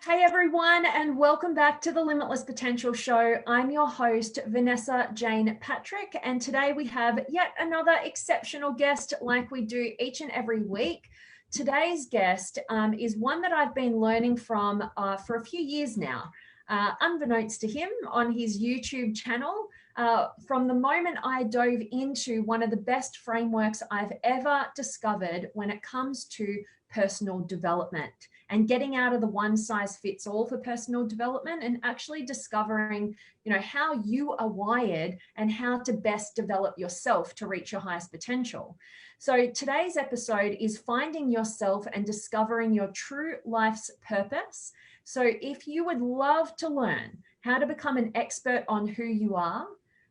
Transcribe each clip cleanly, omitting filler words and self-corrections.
Hey everyone, and welcome back to the Limitless Potential Show. I'm your host, Vanessa Jane Patrick, and today we have yet another exceptional guest like we do each and every week. Today's guest is one that I've been learning from for a few years now, unbeknownst to him on his YouTube channel. From the moment I dove into one of the best frameworks I've ever discovered when it comes to personal development and getting out of the one size fits all for personal development and actually discovering, how you are wired and how to best develop yourself to reach your highest potential. So today's episode is finding yourself and discovering your true life's purpose. So if you would love to learn how to become an expert on who you are,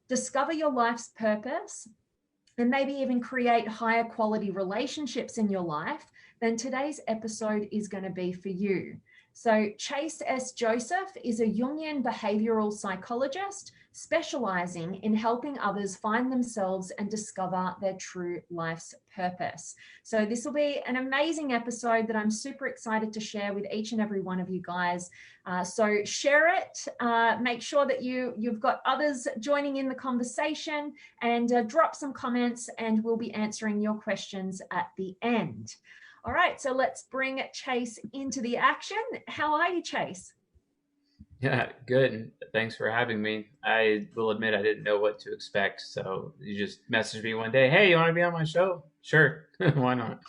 discover your life's purpose, and maybe even create higher quality relationships in your life, then today's episode is going to be for you. So Chase S. Joseph is a Jungian Behavioural Psychologist specialising in helping others find themselves and discover their true life's purpose. So this will be an amazing episode that I'm super excited to share with each and every one of you guys. So share it, make sure that you've got others joining in the conversation, and drop some comments, and we'll be answering your questions at the end. All right, so let's bring Chase into the action. How are you, Chase? Yeah, good. Thanks for having me. I will admit I didn't know what to expect. So you just messaged me one day, hey, you want to be on my show? Sure. Why not?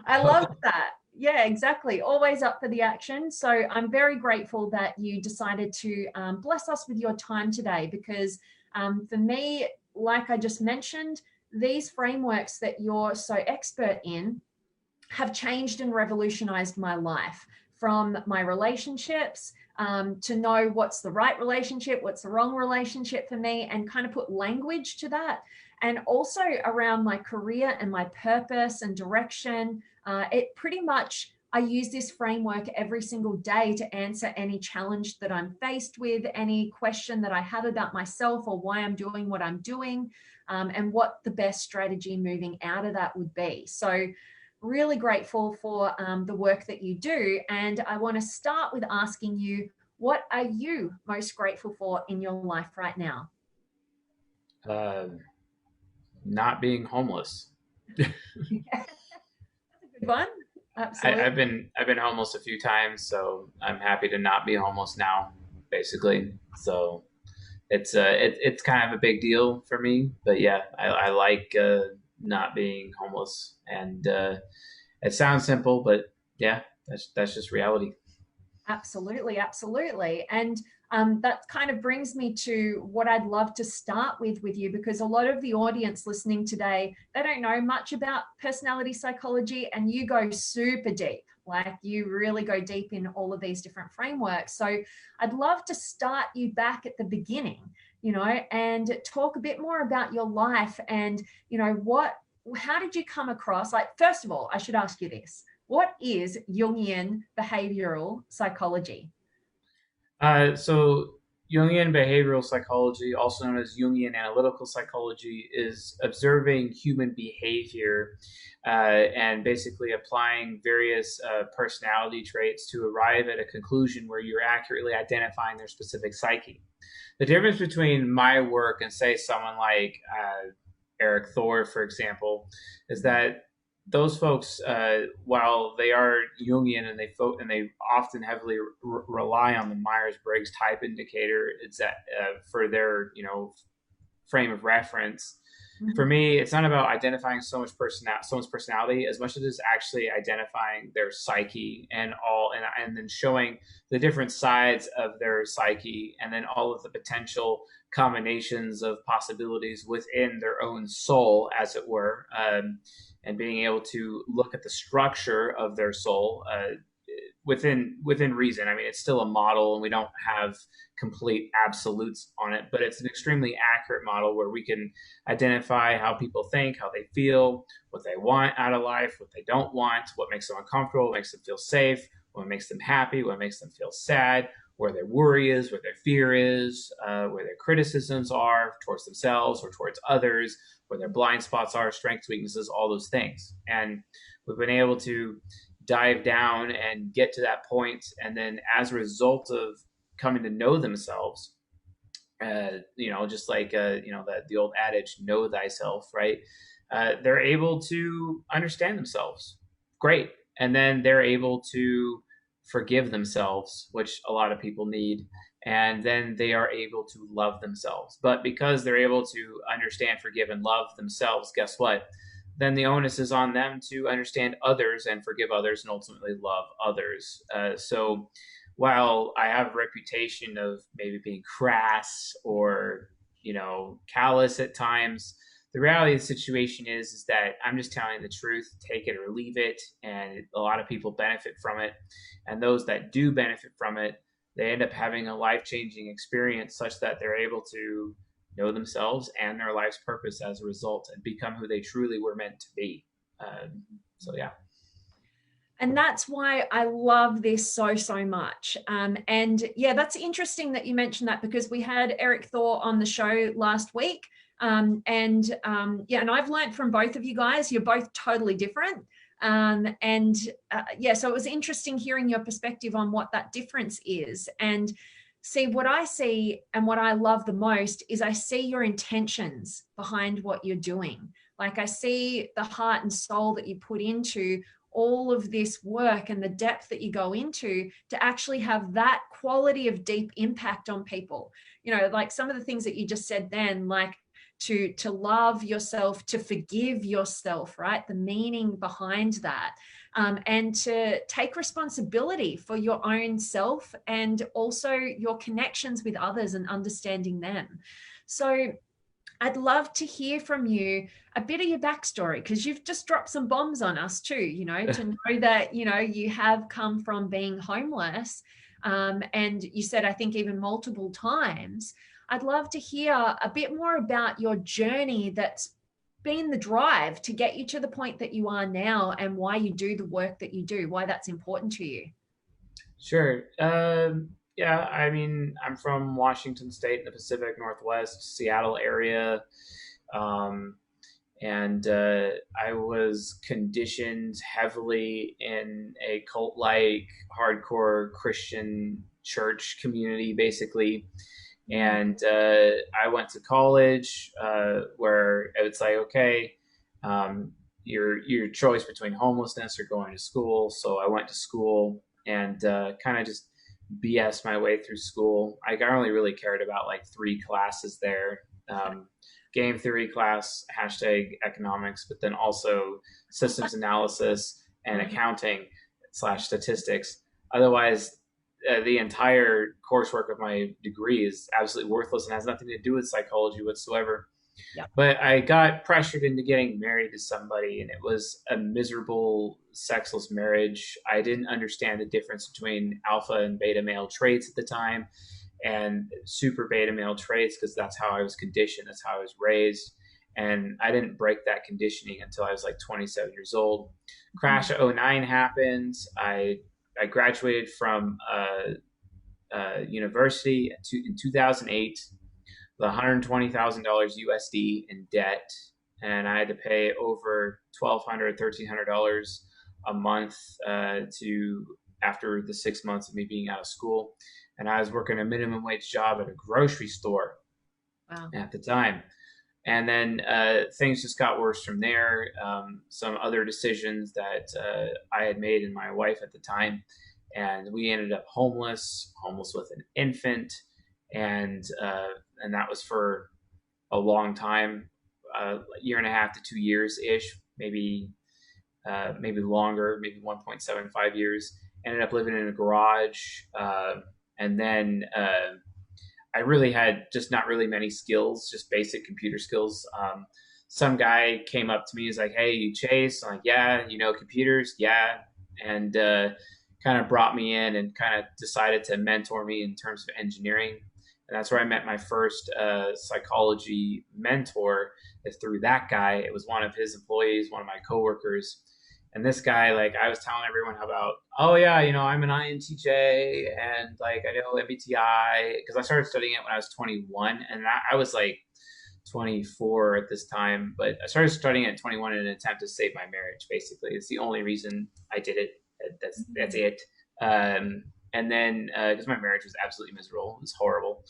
I love that. Yeah, exactly. Always up for the action. So I'm very grateful that you decided to bless us with your time today, because for me, like I just mentioned, these frameworks that you're so expert in have changed and revolutionized my life, from my relationships to know what's the right relationship, what's the wrong relationship for me, and kind of put language to that. And also around my career and my purpose and direction. It pretty much, I use this framework every single day to answer any challenge that I'm faced with, any question that I have about myself or why I'm doing what I'm doing, and what the best strategy moving out of that would be. So really grateful for the work that you do. And I want to start with asking you, what are you most grateful for in your life right now? Uh, Not being homeless. That's a good one. I, Absolutely. I've been I've been homeless a few times, so I'm happy to not be homeless now, basically. So it's kind of a big deal for me. But yeah, I like not being homeless, and it sounds simple, but yeah, that's just reality. Absolutely, absolutely. And that kind of brings me to what I'd love to start with you, because a lot of the audience listening today, they don't know much about personality psychology, and you go super deep. Like, you really go deep in all of these different frameworks. So I'd love to start you back at the beginning, and talk a bit more about your life and, how did you come across, like, first of all, I should ask you this. What is Jungian behavioral psychology? So Jungian behavioral psychology, also known as Jungian analytical psychology, is observing human behavior and basically applying various personality traits to arrive at a conclusion where you're accurately identifying their specific psyche. The difference between my work and, say, someone like Eric Thor, for example, is that those folks, while they are Jungian and they often heavily rely on the Myers Briggs type indicator, it's that for their frame of reference. For Mhm. me, it's not about identifying someone's personality as much as it's actually identifying their psyche and then showing the different sides of their psyche, and then all of the potential combinations of possibilities within their own soul, as it were, and being able to look at the structure of their soul within reason. I mean, it's still a model, and we don't have complete absolutes on it, but it's an extremely accurate model where we can identify how people think, how they feel, what they want out of life, what they don't want, what makes them uncomfortable, what makes them feel safe, what makes them happy, what makes them feel sad, where their worry is, where their fear is, where their criticisms are towards themselves or towards others, where their blind spots are, strengths, weaknesses, all those things. And we've been able to dive down and get to that point. And then as a result of coming to know themselves, just like, the old adage, know thyself, right? They're able to understand themselves. Great. And then they're able to forgive themselves, which a lot of people need. And then they are able to love themselves. But because they're able to understand, forgive, and love themselves, guess what? Then the onus is on them to understand others and forgive others and ultimately love others. So while I have a reputation of maybe being crass or, callous at times, the reality of the situation is that I'm just telling the truth, take it or leave it. And a lot of people benefit from it. And those that do benefit from it, they end up having a life-changing experience such that they're able to know themselves and their life's purpose as a result and become who they truly were meant to be. So, yeah. And that's why I love this so, so much. And yeah, that's interesting that you mentioned that, because we had Eric Thor on the show last week. And I've learned from both of you guys. You're both totally different. So it was interesting hearing your perspective on what that difference is. And see, what I see and what I love the most is I see your intentions behind what you're doing. Like, I see the heart and soul that you put into all of this work and the depth that you go into to actually have that quality of deep impact on people. Like some of the things that you just said then, like to love yourself, to forgive yourself, right? The meaning behind that. And to take responsibility for your own self and also your connections with others and understanding them. So I'd love to hear from you a bit of your backstory, because you've just dropped some bombs on us too, to know that, you have come from being homeless. And you said, I think even multiple times. I'd love to hear a bit more about your journey that's been the drive to get you to the point that you are now, and why you do the work that you do, why that's important to you. Sure. Yeah, I mean, I'm from Washington State in the Pacific Northwest, Seattle area. And I was conditioned heavily in a cult-like, hardcore Christian church community, basically. And I went to college where it's like, okay, your choice between homelessness or going to school. So I went to school and kind of just BS my way through school. I only really cared about like 3 classes there. Game theory class, #economics, but then also systems analysis and accounting / statistics. Otherwise, the entire coursework of my degree is absolutely worthless and has nothing to do with psychology whatsoever. Yeah. But I got pressured into getting married to somebody, and it was a miserable, sexless marriage. I didn't understand the difference between alpha and beta male traits at the time, and super beta male traits, because that's how I was conditioned. That's how I was raised. And I didn't break that conditioning until I was like 27 years old. Crash of 2009 happened. I graduated from university in 2008 with $120,000 USD in debt. And I had to pay over $1,200, $1,300 a month after the 6 months of me being out of school. And I was working a minimum wage job at a grocery store at the time. And then things just got worse from there. Some other decisions that I had made and my wife at the time. And we ended up homeless with an infant. And that was for a long time, a year and a half to 2 years-ish, maybe longer, maybe 1.75 years. Ended up living in a garage. And then I really had just not really many skills, just basic computer skills. Some guy came up to me, he's like, "Hey, you Chase?" I'm like, "Yeah, you know computers?" "Yeah." And kind of brought me in and kind of decided to mentor me in terms of engineering. And that's where I met my first psychology mentor, is through that guy. It was one of his employees, one of my coworkers. And this guy, like, I was telling everyone about, oh yeah, I'm an INTJ and like I know MBTI, because I started studying it when I was 21, and I was like 24 at this time, but I started studying it at 21 in an attempt to save my marriage. Basically, it's the only reason I did it That's it. And then because my marriage was absolutely miserable, it was horrible.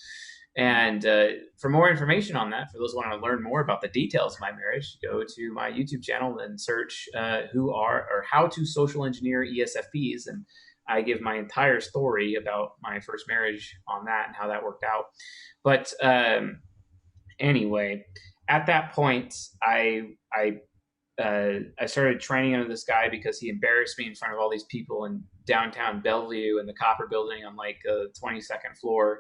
And for more information on that, for those who want to learn more about the details of my marriage, go to my YouTube channel and search how to social engineer ESFPs. And I give my entire story about my first marriage on that and how that worked out. But anyway, at that point, I started training under this guy because he embarrassed me in front of all these people in downtown Bellevue in the Copper Building on like the 22nd floor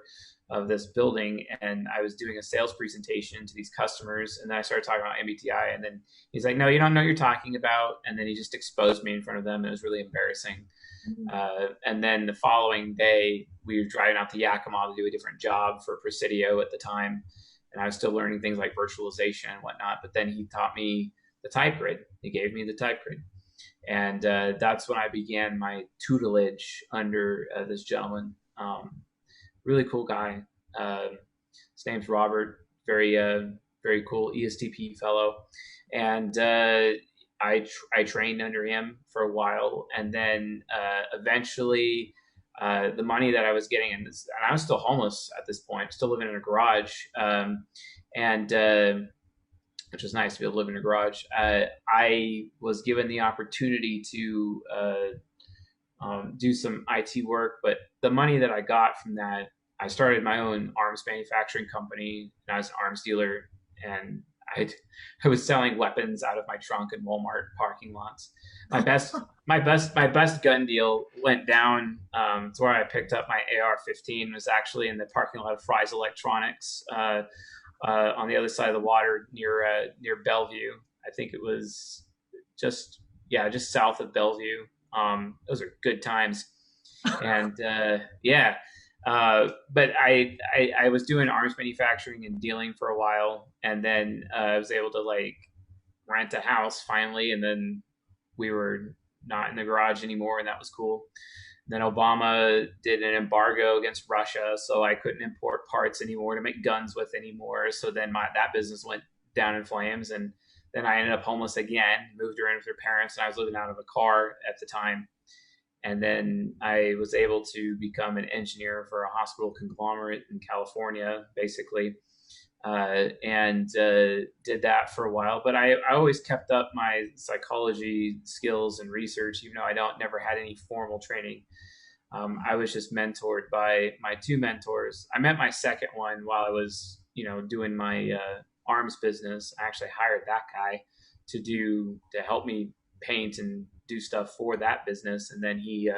of this building. And I was doing a sales presentation to these customers. And then I started talking about MBTI. And then he's like, no, you don't know what you're talking about. And then he just exposed me in front of them. It was really embarrassing. And then the following day, we were driving out to Yakima to do a different job for Presidio at the time. And I was still learning things like virtualization and whatnot. But then he taught me the type grid. He gave me the type grid. And that's when I began my tutelage under this gentleman. Really cool guy. His name's Robert. Very cool ESTP fellow. And I trained under him for a while. And then eventually the money that I was getting, and I was still homeless at this point, still living in a garage. Which was nice to be able to live in a garage. I was given the opportunity to do some IT work, but the money that I got from that, I started my own arms manufacturing company, and I was an arms dealer, and I was selling weapons out of my trunk in Walmart parking lots. My best gun deal went down to where I picked up my AR-15. Was actually in the parking lot of Fry's Electronics. On the other side of the water near Bellevue. I think it was just south of Bellevue. Those are good times. And but I was doing arms manufacturing and dealing for a while, and then I was able to like rent a house finally, and then we were not in the garage anymore, and that was cool. Then Obama did an embargo against Russia, so I couldn't import parts anymore to make guns with anymore. So then that business went down in flames, and then I ended up homeless again, moved her in with her parents, and I was living out of a car at the time. And then I was able to become an engineer for a hospital conglomerate in California, basically, and did that for a while. But I always kept up my psychology skills and research, even though I never had any formal training. I was just mentored by my two mentors. I met my second one while I was, doing my arms business. I actually hired that guy to help me paint and do stuff for that business. And then he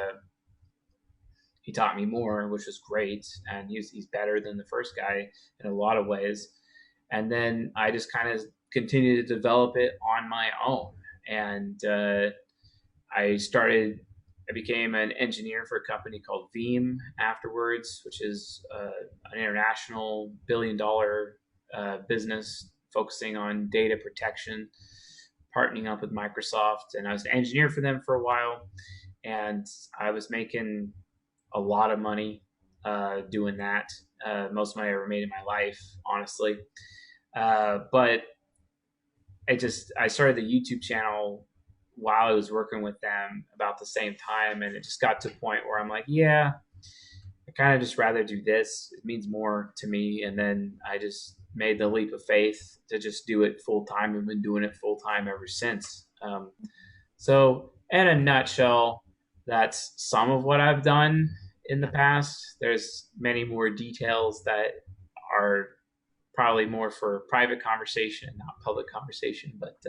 taught me more, which was great. And he's better than the first guy in a lot of ways. And then I just kind of continued to develop it on my own. And I became an engineer for a company called Veeam afterwards, which is an international billion-dollar business focusing on data protection, partnering up with Microsoft. And I was an engineer for them for a while. And I was making a lot of money doing that. Most money I ever made in my life, honestly. But I started the YouTube channel while I was working with them about the same time. And it just got to a point where I'm like, yeah, I kind of just rather do this. It means more to me. And then I just made the leap of faith to just do it full time, and been doing it full time ever since. So in a nutshell, that's some of what I've done in the past. There's many more details that are probably more for private conversation, not public conversation. But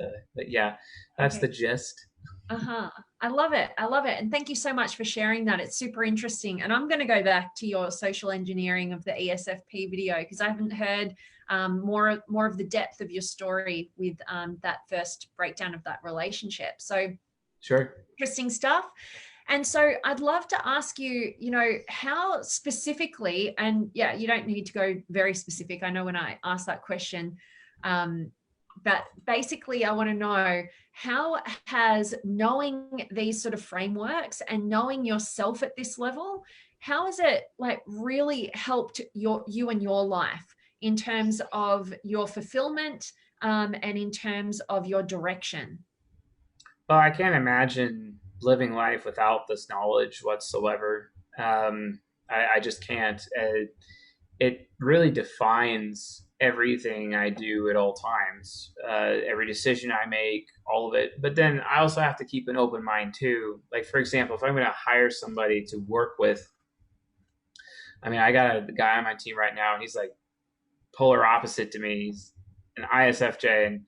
yeah, that's okay. The gist. I love it. And thank you so much for sharing that. It's super interesting. And I'm going to go back to your social engineering of the ESFP video, because I haven't heard more of the depth of your story with that first breakdown of that relationship. So sure. Interesting stuff. And so I'd love to ask you, how specifically, and yeah, you don't need to go very specific. I know when I asked that question, but basically I want to know, how has knowing these sort of frameworks and knowing yourself at this level, how has it like really helped you and your life in terms of your fulfillment and in terms of your direction? Well, I can't imagine living life without this knowledge whatsoever. I just can't. It really defines everything I do at all times, every decision I make, all of it. But then I also have to keep an open mind too. Like, for example, if I'm going to hire somebody to work with, I mean, I got a guy on my team right now, and he's like polar opposite to me. He's an ISFJ, and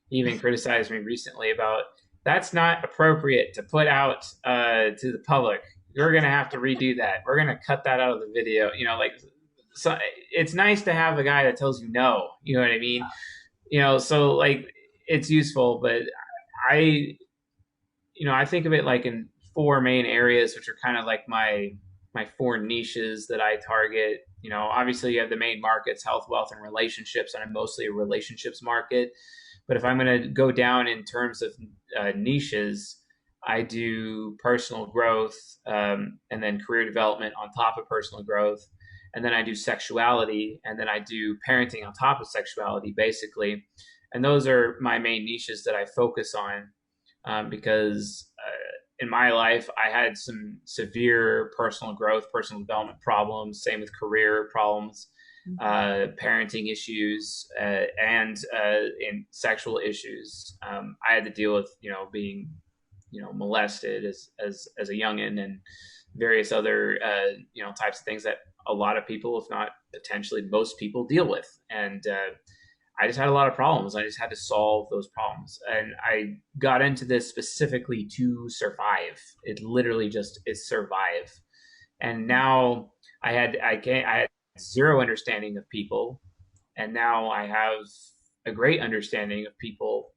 he even criticized me recently about that's not appropriate to put out to the public. We're going to have to redo that. We're going to cut that out of the video. You know, like, so it's nice to have a guy that tells you no. You know what I mean? You know, so like it's useful, but I, I think of it like in four main areas, which are kind of like my four niches that I target. You know, obviously you have the main markets, health, wealth, and relationships, and I'm mostly a relationships market. But if I'm going to go down in terms of niches, I do personal growth, and then career development on top of personal growth. And then I do sexuality, and then I do parenting on top of sexuality, basically. And those are my main niches that I focus on, because in my life, I had some severe personal growth, personal development problems, same with career problems, parenting issues, and in sexual issues. I had to deal with, being, molested as a youngin', and various other, types of things that a lot of people, if not potentially most people, deal with. And I just had a lot of problems. I just had to solve those problems. And I got into this specifically to survive. It literally just is survive. And now I had zero understanding of people. And now I have a great understanding of people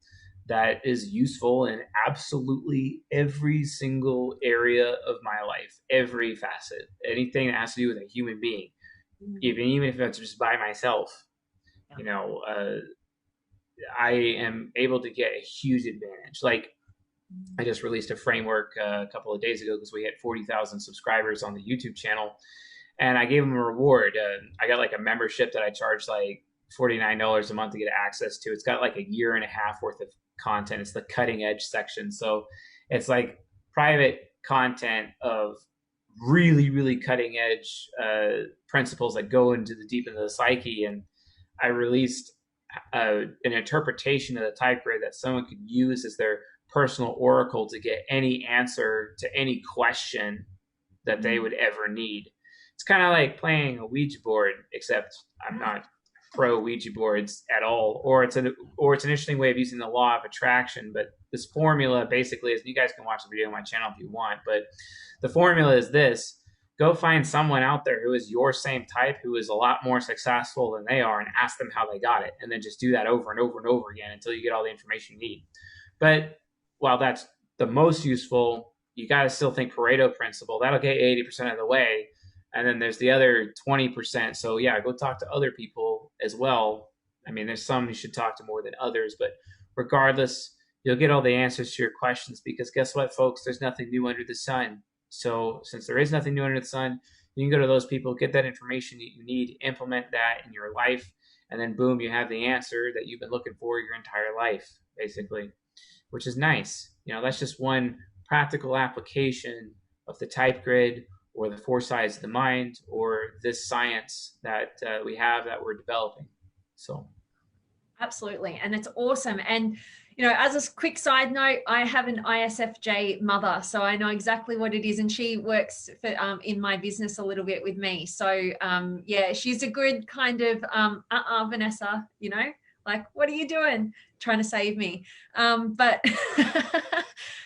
that is useful in absolutely every single area of my life, every facet, anything that has to do with a human being, even if it's just by myself. I am able to get a huge advantage. Like, I just released a framework a couple of days ago because we hit 40,000 subscribers on the YouTube channel, and I gave them a reward. I got like a membership that I charge like $49 a month to get access to. It's got like a year and a half worth of content. It's the cutting edge section. So it's like private content of really, really cutting edge principles that go into the psyche. And I released an interpretation of the type grid that someone could use as their personal oracle to get any answer to any question that they would ever need. It's kind of like playing a Ouija board, except I'm not pro Ouija boards at all, or it's an interesting way of using the law of attraction. But this formula basically is, you guys can watch the video on my channel if you want, but the formula is this: go find someone out there who is your same type, who is a lot more successful than they are, and ask them how they got it. And then just do that over and over and over again until you get all the information you need. But while that's the most useful, you got to still think Pareto principle. That'll get 80% of the way. And then there's the other 20%. So yeah, go talk to other people as well. I mean, there's some you should talk to more than others, but regardless, you'll get all the answers to your questions, because guess what, folks? There's nothing new under the sun. So since there is nothing new under the sun, you can go to those people, get that information that you need, implement that in your life, and then boom, you have the answer that you've been looking for your entire life, basically, which is nice. That's just one practical application of the type grid, or the four sides of the mind, or this science that we have that we're developing. So absolutely. And it's awesome. And as a quick side note, I have an ISFJ mother, so I know exactly what it is, and she works for, in my business a little bit with me. So yeah, she's a good kind of Vanessa, like, what are you doing? Trying to save me. But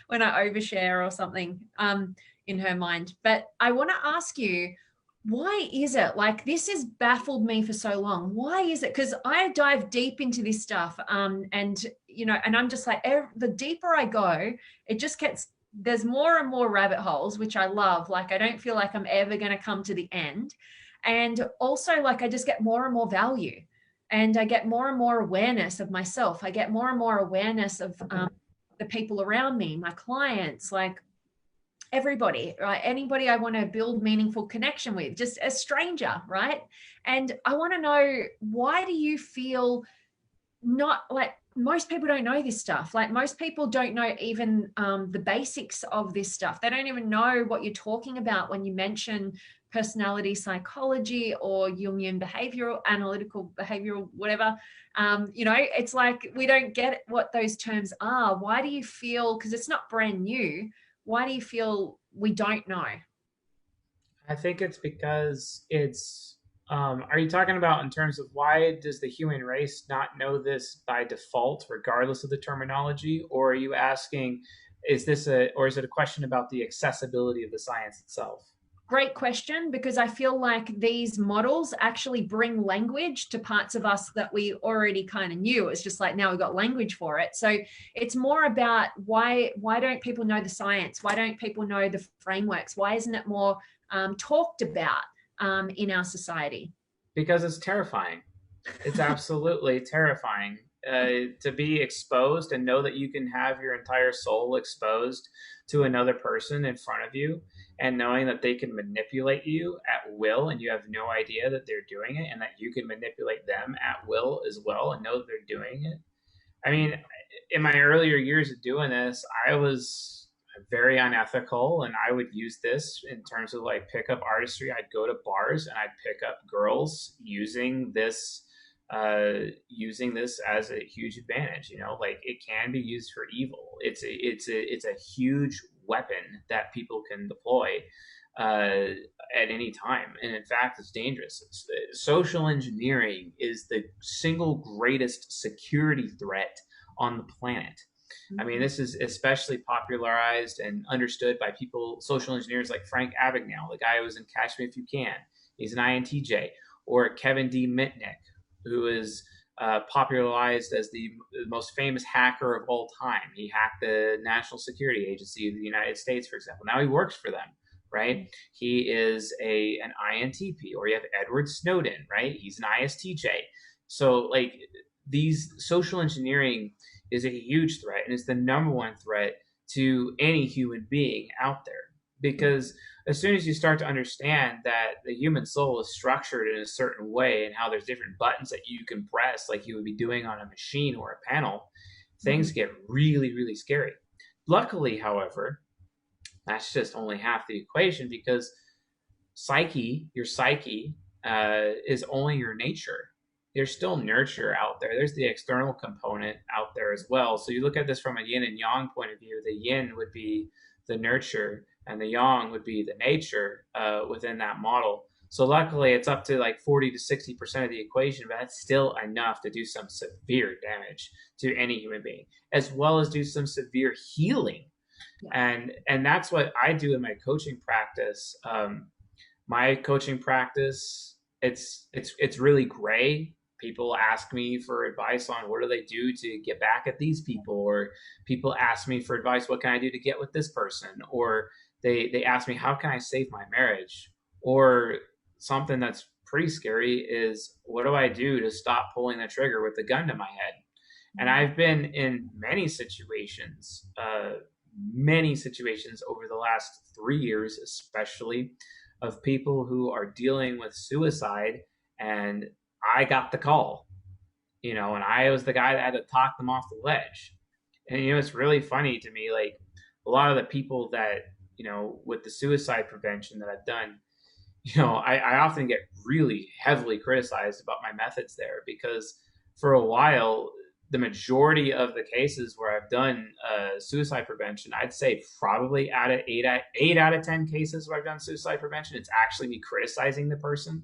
when I overshare or something in her mind. But I want to ask you, why is it like this has baffled me for so long? Why is it? Because I dive deep into this stuff, and I'm just like, the deeper I go, it just gets, there's more and more rabbit holes, which I love. Like, I don't feel like I'm ever going to come to the end. And also, like, I just get more and more value, and I get more and more awareness of myself. I get more and more awareness of the people around me, my clients, like everybody, right? Anybody I want to build meaningful connection with, just a stranger, right? And I want to know, why do you feel not like, most people don't know this stuff. Like most people don't know even the basics of this stuff. They don't even know what you're talking about when you mention personality psychology or Jungian behavioral, analytical behavioral, whatever. It's like we don't get what those terms are. Why do you feel, because it's not brand new, why do you feel we don't know? I think it's because are you talking about in terms of why does the human race not know this by default, regardless of the terminology? Or are you asking, is it a question about the accessibility of the science itself? Great question, because I feel like these models actually bring language to parts of us that we already kind of knew. It's just like now we've got language for it. So it's more about why don't people know the science? Why don't people know the frameworks? Why isn't it more talked about in our society? Because it's terrifying. It's absolutely terrifying to be exposed and know that you can have your entire soul exposed to another person in front of you, and knowing that they can manipulate you at will and you have no idea that they're doing it, and that you can manipulate them at will as well and know that they're doing it. I mean, in my earlier years of doing this, I was very unethical, and I would use this in terms of like pickup artistry. I'd go to bars and I'd pick up girls using this as a huge advantage. Like it can be used for evil. It's a huge weapon that people can deploy at any time, and in fact, it's dangerous. Social engineering is the single greatest security threat on the planet. I mean, this is especially popularized and understood by social engineers like Frank Abagnale, the guy who was in Catch Me If You Can. He's an INTJ. Or Kevin D. Mitnick, who is popularized as the most famous hacker of all time. He hacked the National Security Agency of the United States, for example. Now he works for them, right? He is an INTP. Or you have Edward Snowden, right? He's an ISTJ. So, like, these social engineering is a huge threat, and it's the number one threat to any human being out there. Because as soon as you start to understand that the human soul is structured in a certain way, and how there's different buttons that you can press like you would be doing on a machine or a panel, things get really, really scary. Luckily, however, that's just only half the equation, because your psyche is only your nature. There's still nurture out there. There's the external component out there as well. So you look at this from a yin and yang point of view. The yin would be the nurture, and the yang would be the nature within that model. So luckily, it's up to like 40 to 60% of the equation, but that's still enough to do some severe damage to any human being, as well as do some severe healing. Yeah. And that's what I do in my coaching practice. My coaching practice, it's really gray. People ask me for advice on what do they do to get back at these people, or people ask me for advice, what can I do to get with this person, or they ask me, how can I save my marriage, or something that's pretty scary is, what do I do to stop pulling the trigger with the gun to my head? And I've been in many situations over the last 3 years, especially, of people who are dealing with suicide, and I got the call, and I was the guy that had to talk them off the ledge. And, it's really funny to me, like a lot of the people that, with the suicide prevention that I've done, I often get really heavily criticized about my methods there, because for a while, the majority of the cases where I've done suicide prevention, I'd say probably eight out of 10 cases where I've done suicide prevention, it's actually me criticizing the person.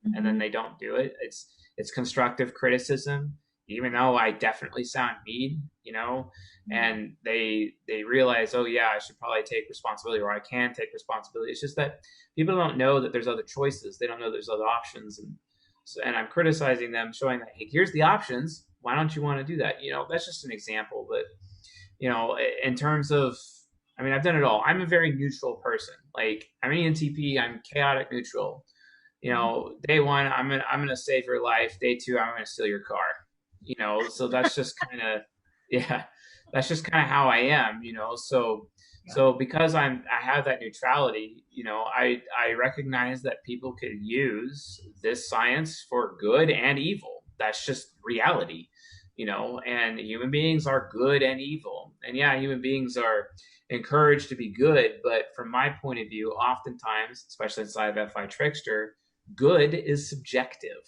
Mm-hmm. And then they don't do it. It's constructive criticism, even though I definitely sound mean, mm-hmm. And they realize, oh yeah, I should probably take responsibility, or I can take responsibility. It's just that people don't know that there's other choices. They don't know there's other options. And I'm criticizing them, showing that, hey, here's the options. Why don't you want to do that? That's just an example. But, in terms of, I've done it all. I'm a very neutral person. Like, I'm an ENTP, I'm chaotic neutral. Day one, I'm gonna save your life. Day two, I'm gonna steal your car. So that's just kind of, yeah, that's just kind of how I am. So because I have that neutrality, I recognize that people could use this science for good and evil. That's just reality. and human beings are good and evil. And yeah, human beings are encouraged to be good, but from my point of view, oftentimes, especially inside of FI Trickster, good is subjective,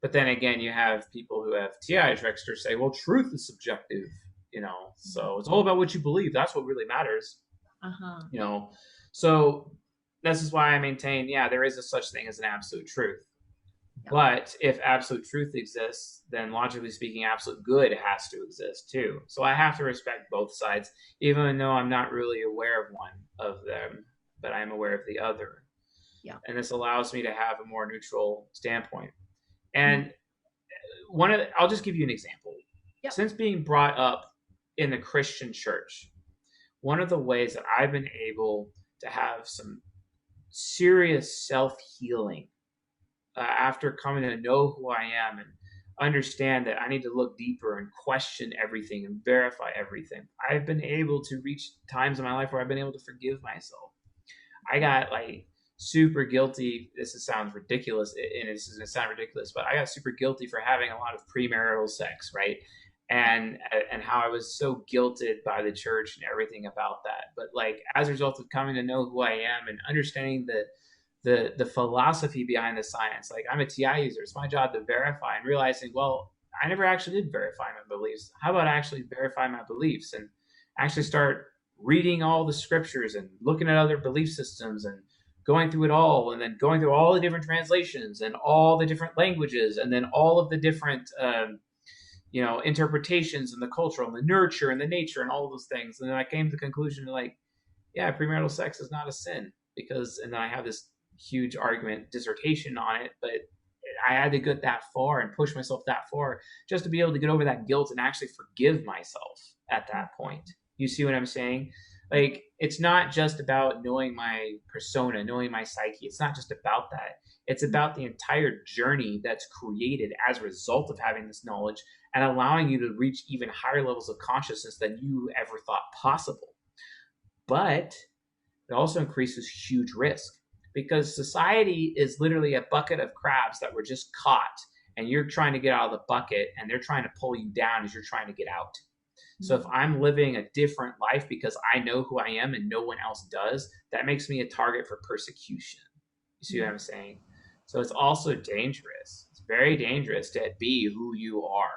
But then again, you have people who have TI Trickster say, well, truth is subjective, so it's all about what you believe. That's what really matters, So this is why I maintain, there is a such thing as an absolute truth. But if absolute truth exists, then logically speaking, absolute good has to exist too. So I have to respect both sides, even though I'm not really aware of one of them, but I'm aware of the other. Yeah. And this allows me to have a more neutral standpoint. And I'll just give you an example. Yep. Since being brought up in the Christian church, one of the ways that I've been able to have some serious self-healing after coming to know who I am and understand that I need to look deeper and question everything and verify everything, I've been able to reach times in my life where I've been able to forgive myself. I got super guilty. Sounds ridiculous, and this is going to sound ridiculous, but I got super guilty for having a lot of premarital sex, right? And how I was so guilted by the church and everything about that. But as a result of coming to know who I am and understanding the philosophy behind the science, I'm a TI user. It's my job to verify, and realizing, well, I never actually did verify my beliefs. How about I actually verify my beliefs and actually start reading all the scriptures and looking at other belief systems and going through it all, and then going through all the different translations and all the different languages, and then all of the different interpretations and the cultural and the nurture and the nature and all of those things. And then I came to the conclusion premarital sex is not a sin, and then I have this huge dissertation on it, but I had to get that far and push myself that far just to be able to get over that guilt and actually forgive myself at that point. You see what I'm saying? It's not just about knowing my persona, knowing my psyche. It's not just about that. It's about the entire journey that's created as a result of having this knowledge and allowing you to reach even higher levels of consciousness than you ever thought possible. But it also increases huge risk, because society is literally a bucket of crabs that were just caught, and you're trying to get out of the bucket, and they're trying to pull you down as you're trying to get out. So if I'm living a different life because I know who I am and no one else does, that makes me a target for persecution. You see what I'm saying? So it's also dangerous. It's very dangerous to be who you are.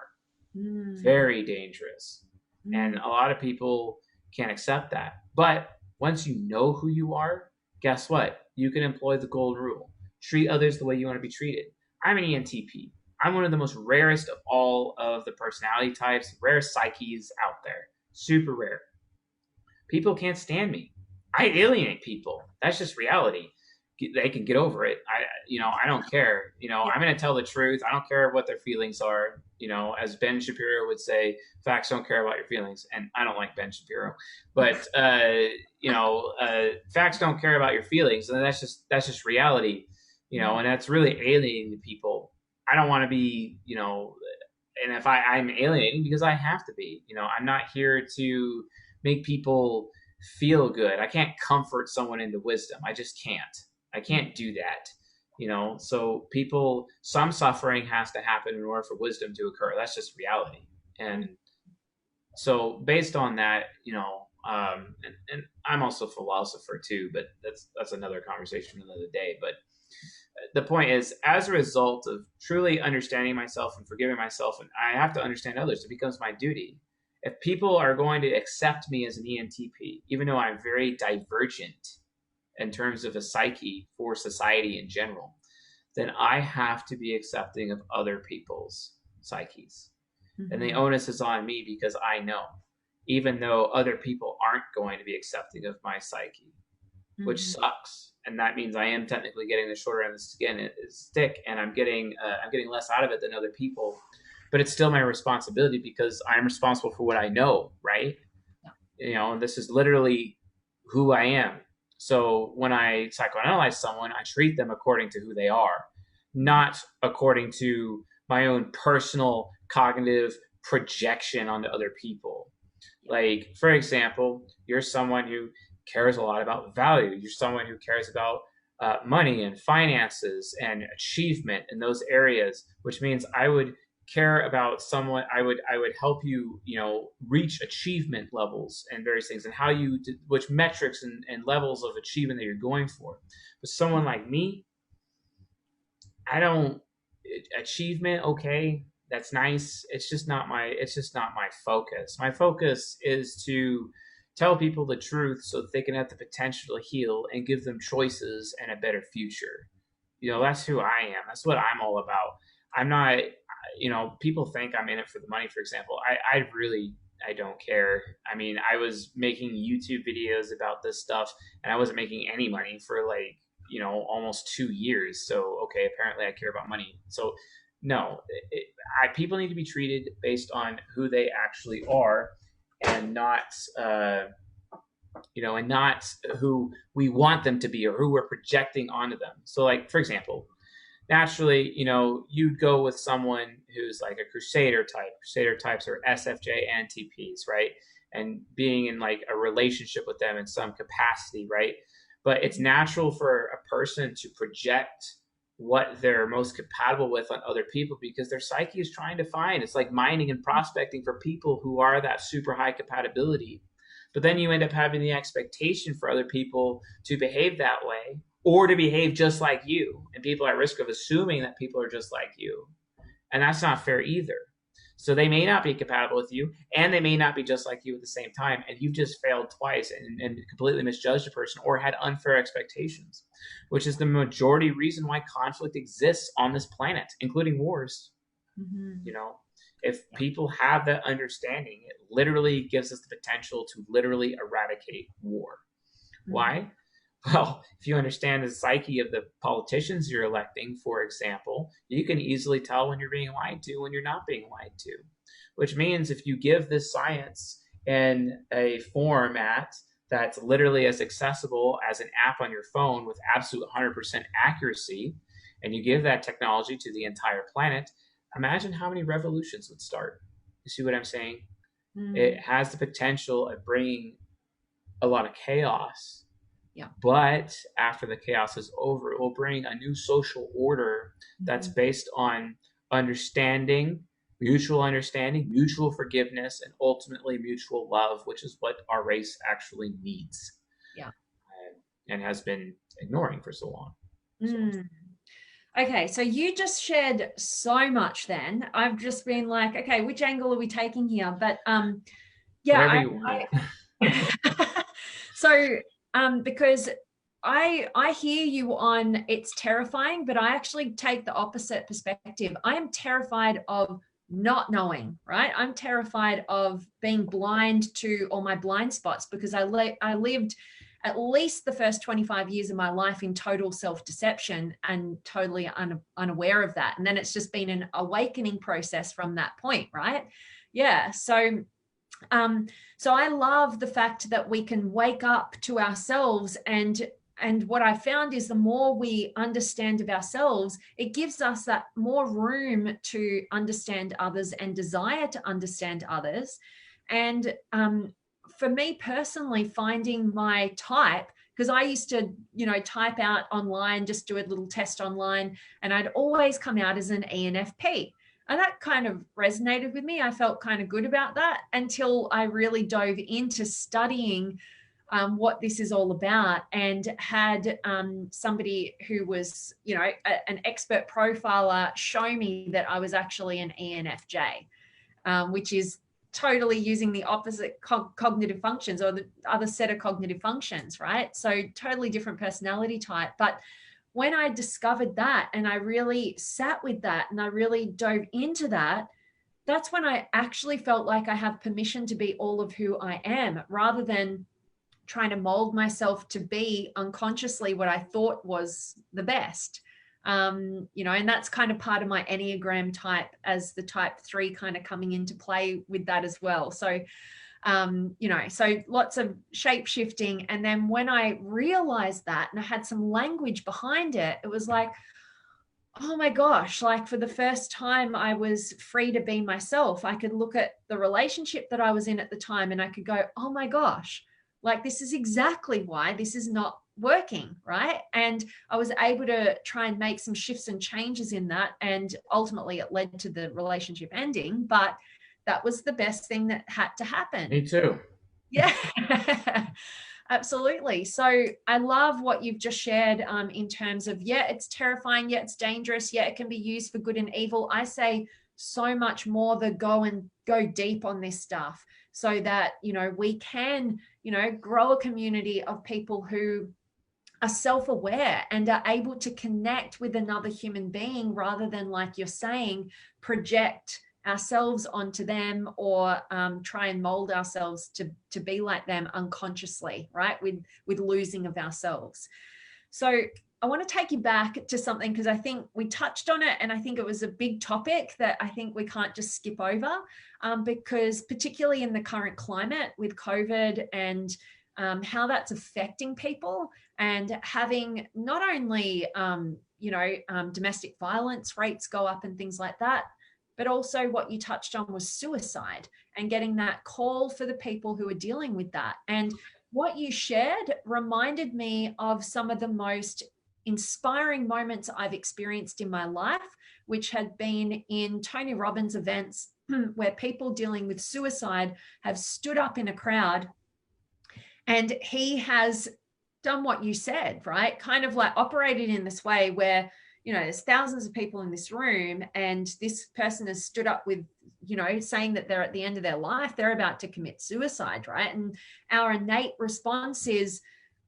Very dangerous. And a lot of people can't accept that. But once you know who you are, guess what? You can employ the golden rule. Treat others the way you want to be treated. I'm an ENTP. I'm one of the most rarest of all of the personality types, rare psyches out there. Super rare. People can't stand me. I alienate people. That's just reality. They can get over it. I don't care. I'm going to tell the truth. I don't care what their feelings are. As Ben Shapiro would say, facts don't care about your feelings. And I don't like Ben Shapiro, but facts don't care about your feelings. And that's just reality, and that's really alienating people. I don't want to be, and if I'm alienating because I have to be, I'm not here to make people feel good. I can't comfort someone into wisdom. I just can't. I can't do that, so some suffering has to happen in order for wisdom to occur. That's just reality. And so based on that, and I'm also a philosopher too, but that's another conversation another day. But the point is, as a result of truly understanding myself and forgiving myself, and I have to understand others, it becomes my duty. If people are going to accept me as an ENTP, even though I'm very divergent in terms of a psyche for society in general, then I have to be accepting of other people's psyches. And the onus is on me, because I know, even though other people aren't going to be accepting of my psyche, which sucks. And that means I am technically getting the shorter end of the stick, and I'm getting less out of it than other people. But it's still my responsibility, because I'm responsible for what I know, right? And this is literally who I am. So when I psychoanalyze someone, I treat them according to who they are, not according to my own personal cognitive projection onto other people. For example, you're someone who cares a lot about value. You're someone who cares about money and finances and achievement in those areas, which means I would care about someone, I would help you, reach achievement levels and various things, and how which metrics and levels of achievement that you're going for. But someone like me, I don't achievement. Okay, that's nice. It's just not my focus. My focus is to tell people the truth so that they can have the potential to heal and give them choices and a better future. That's who I am. That's what I'm all about. I'm not, people think I'm in it for the money, for example. I don't care. I mean, I was making YouTube videos about this stuff and I wasn't making any money for almost 2 years. So, okay, apparently I care about money. So no, people need to be treated based on who they actually are, and not, and not who we want them to be or who we're projecting onto them. So like, for example, naturally, you'd go with someone who's like a crusader type. Crusader types are SFJ and TPs, right? And being in like a relationship with them in some capacity, right? But it's natural for a person to project what they're most compatible with on other people, because their psyche is trying to find, it's like mining and prospecting for people who are that super high compatibility. But then you end up having the expectation for other people to behave that way, or to behave just like you. And people are at risk of assuming that people are just like you. And that's not fair either. So they may not be compatible with you, and they may not be just like you at the same time. And you've just failed twice and completely misjudged a person or had unfair expectations, which is the majority reason why conflict exists on this planet, including wars. Mm-hmm. If people have that understanding, it literally gives us the potential to literally eradicate war. Mm-hmm. Why? Well, if you understand the psyche of the politicians you're electing, for example, you can easily tell when you're being lied to, when you're not being lied to, which means if you give this science in a format that's literally as accessible as an app on your phone with absolute 100% accuracy, and you give that technology to the entire planet, imagine how many revolutions would start. You see what I'm saying? Mm. It has the potential of bringing a lot of chaos. Yeah. But after the chaos is over, it will bring a new social order that's based on understanding, mutual forgiveness, and ultimately mutual love, which is what our race actually needs. Yeah. And has been ignoring for so long. Mm. Okay, so you just shared so much then. I've just been like, okay, which angle are we taking here? But yeah, because I hear you on it's terrifying, but I actually take the opposite perspective. I am terrified of not knowing, right? I'm terrified of being blind to all my blind spots, because I lived at least the first 25 years of my life in total self-deception and totally unaware of that. And then it's just been an awakening process from that point, right? Yeah. So I love the fact that we can wake up to ourselves, and what I found is the more we understand of ourselves, it gives us that more room to understand others and desire to understand others. And for me personally, finding my type, because I used to, type out online, just do a little test online, and I'd always come out as an ENFP. And that kind of resonated with me. I felt kind of good about that until I really dove into studying what this is all about, and had somebody who was, an expert profiler show me that I was actually an ENFJ, which is totally using the opposite cognitive functions, or the other set of cognitive functions, right? So totally different personality type. But when I discovered that, and I really sat with that, and I really dove into that, that's when I actually felt like I have permission to be all of who I am, rather than trying to mold myself to be unconsciously what I thought was the best. And that's kind of part of my Enneagram type, as the type 3 kind of coming into play with that as well. So, so lots of shape shifting. And then when I realized that, and I had some language behind it, it was like, oh my gosh, like for the first time I was free to be myself. I could look at the relationship that I was in at the time, and I could go, oh my gosh, like this is exactly why this is not working, right? And I was able to try and make some shifts and changes in that. And ultimately it led to the relationship ending, but that was the best thing that had to happen. Me too. Yeah, absolutely. So I love what you've just shared in terms of, yeah, it's terrifying. Yeah, it's dangerous. Yeah, it can be used for good and evil. I say so much more the go deep on this stuff so that, you know, we can, you know, grow a community of people who are self-aware and are able to connect with another human being rather than, like you're saying, project ourselves onto them or try and mold ourselves to be like them unconsciously, right? With losing of ourselves. So I want to take you back to something because I think we touched on it and I think it was a big topic that I think we can't just skip over because particularly in the current climate with COVID and how that's affecting people and having not only, domestic violence rates go up and things like that, but also what you touched on was suicide and getting that call for the people who are dealing with that. And what you shared reminded me of some of the most inspiring moments I've experienced in my life, which had been in Tony Robbins events where people dealing with suicide have stood up in a crowd and he has done what you said, right? Kind of like operated in this way where, you know, there's thousands of people in this room and this person has stood up with, you know, saying that they're at the end of their life, they're about to commit suicide, right? And our innate response is,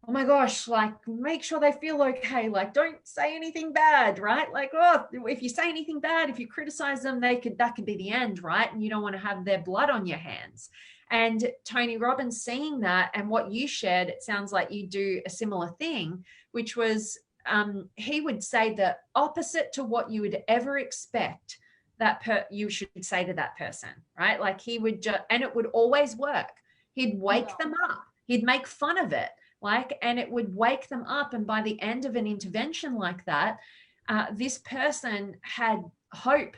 oh my gosh, like make sure they feel okay. Like don't say anything bad, right? Like, oh, if you say anything bad, if you criticize them, that could be the end, right? And you don't want to have their blood on your hands. And Tony Robbins seeing that and what you shared, it sounds like you do a similar thing, which was he would say the opposite to what you would ever expect that you should say to that person, right? Like he would and it would always work. He'd wake them up. He'd make fun of it, and it would wake them up. And by the end of an intervention like that, this person had hope,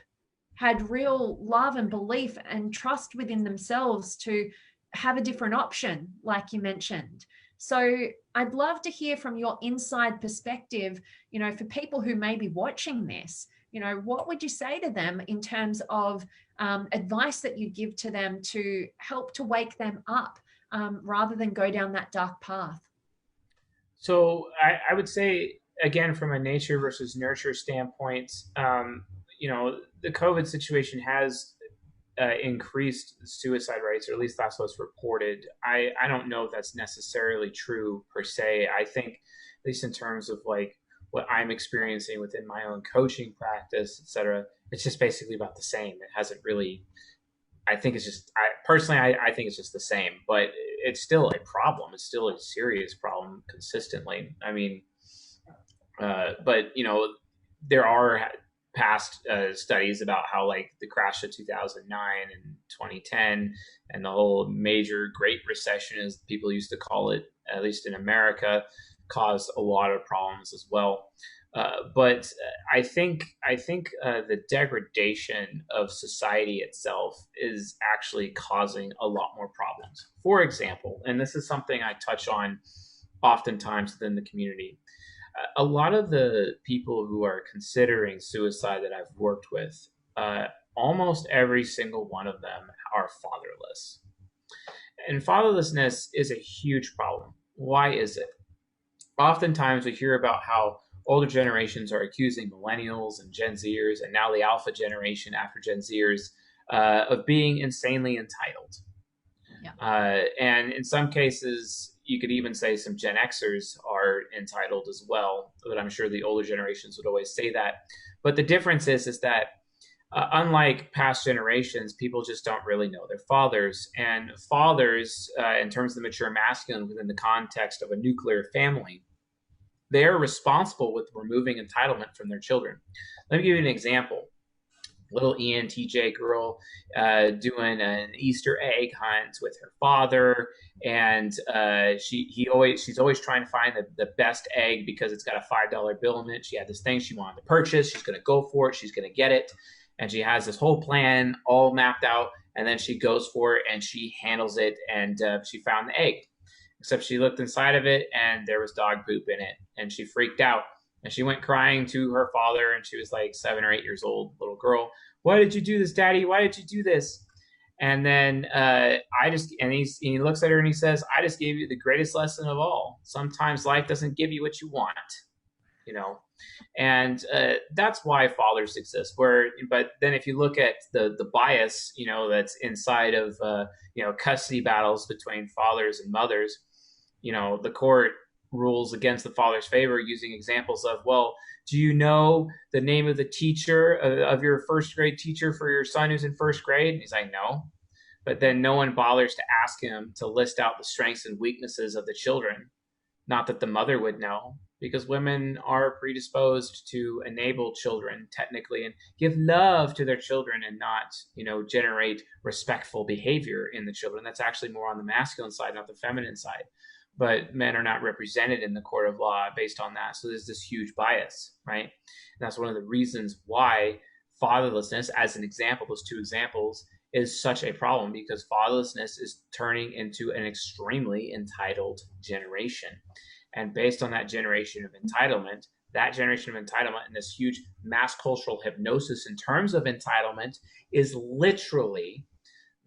had real love and belief and trust within themselves to have a different option, like you mentioned. So I'd love to hear from your inside perspective, you know, for people who may be watching this, you know, what would you say to them in terms of advice that you give to them to help to wake them up rather than go down that dark path? So I would say, again, from a nature versus nurture standpoint, the COVID situation has increased suicide rates, or at least that's what's reported. I don't know if that's necessarily true per se. I think, at least in terms of like what I'm experiencing within my own coaching practice, et cetera, it's just basically about the same. It hasn't really, I think it's just, I think it's just the same, but it's still a problem. It's still a serious problem consistently. I mean, but there are past studies about how like the crash of 2009 and 2010 and the whole major Great Recession, as people used to call it, at least in America, caused a lot of problems as well. But I think the degradation of society itself is actually causing a lot more problems. For example, and this is something I touch on oftentimes within the community, a lot of the people who are considering suicide that I've worked with, almost every single one of them are fatherless. And fatherlessness is a huge problem. Why is it? Oftentimes we hear about how older generations are accusing millennials and Gen Zers, and now the alpha generation after Gen Zers, of being insanely entitled. Yeah. And in some cases, you could even say some Gen Xers are entitled as well, but I'm sure the older generations would always say that. But the difference is that unlike past generations, people just don't really know their fathers. And fathers, in terms of the mature masculine within the context of a nuclear family, they are responsible with removing entitlement from their children. Let me give you an example. Little ENTJ girl doing an Easter egg hunt with her father, and she's always trying to find the best egg because it's got a $5 bill in it. She had this thing she wanted to purchase. She's going to go for it. She's going to get it, and she has this whole plan all mapped out. And then she goes for it and she handles it, and she found the egg. except she looked inside of it and there was dog poop in it, and she freaked out. And she went crying to her father, and she was like 7 or 8 years old, little girl. Why did you do this, Daddy? Why did you do this? And then he looks at her and he says, I just gave you the greatest lesson of all. Sometimes life doesn't give you what you want, you know? And that's why fathers exist. But then if you look at the bias, you know, that's inside of, you know, custody battles between fathers and mothers, you know, the court rules against the father's favor using examples of, well, do you know the name of the teacher of your first grade teacher for your son who's in first grade? And he's like, no. But then no one bothers to ask him to list out the strengths and weaknesses of the children. Not that the mother would know, because women are predisposed to enable children technically and give love to their children and not, you know, generate respectful behavior in the children. That's actually more on the masculine side, not the feminine side. But men are not represented in the court of law based on that. So there's this huge bias, right? And that's one of the reasons why fatherlessness, as an example, those two examples, is such a problem, because fatherlessness is turning into an extremely entitled generation. And based on that generation of entitlement and this huge mass cultural hypnosis in terms of entitlement is literally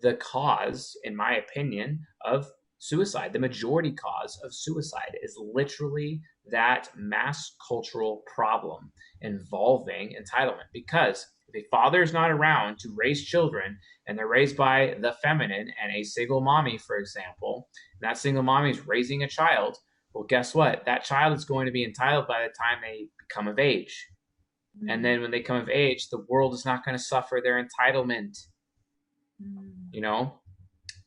the cause, in my opinion, of suicide. The majority cause of suicide is literally that mass cultural problem involving entitlement. Because if a father is not around to raise children and they're raised by the feminine and a single mommy, for example, and that single mommy is raising a child, well, guess what? That child is going to be entitled by the time they become of age. Mm-hmm. And then when they come of age, the world is not going to suffer their entitlement. Mm-hmm. You know,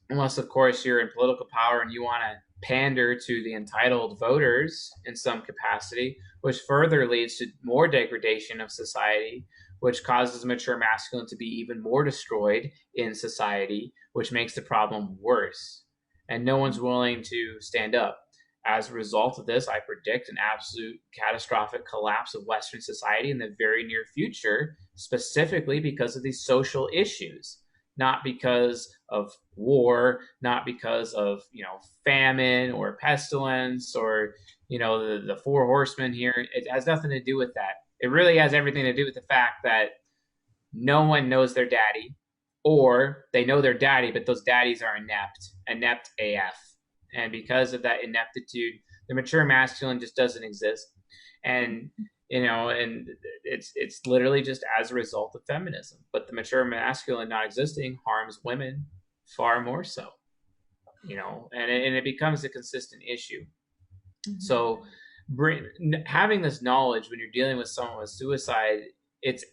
unless, of course, you're in political power and you want to pander to the entitled voters in some capacity, which further leads to more degradation of society, which causes mature masculine to be even more destroyed in society, which makes the problem worse. And no one's willing to stand up. As a result of this, I predict an absolute catastrophic collapse of Western society in the very near future, specifically because of these social issues. Not because of war, not because of, you know, famine or pestilence or, you know, the four horsemen here. It has nothing to do with that. It really has everything to do with the fact that no one knows their daddy, or they know their daddy, but those daddies are inept AF. And because of that ineptitude, the mature masculine just doesn't exist. And you know, and it's literally just as a result of feminism. But the mature masculine not existing harms women far more so, you know, and it becomes a consistent issue. Mm-hmm. So having this knowledge when you're dealing with someone with suicide, it's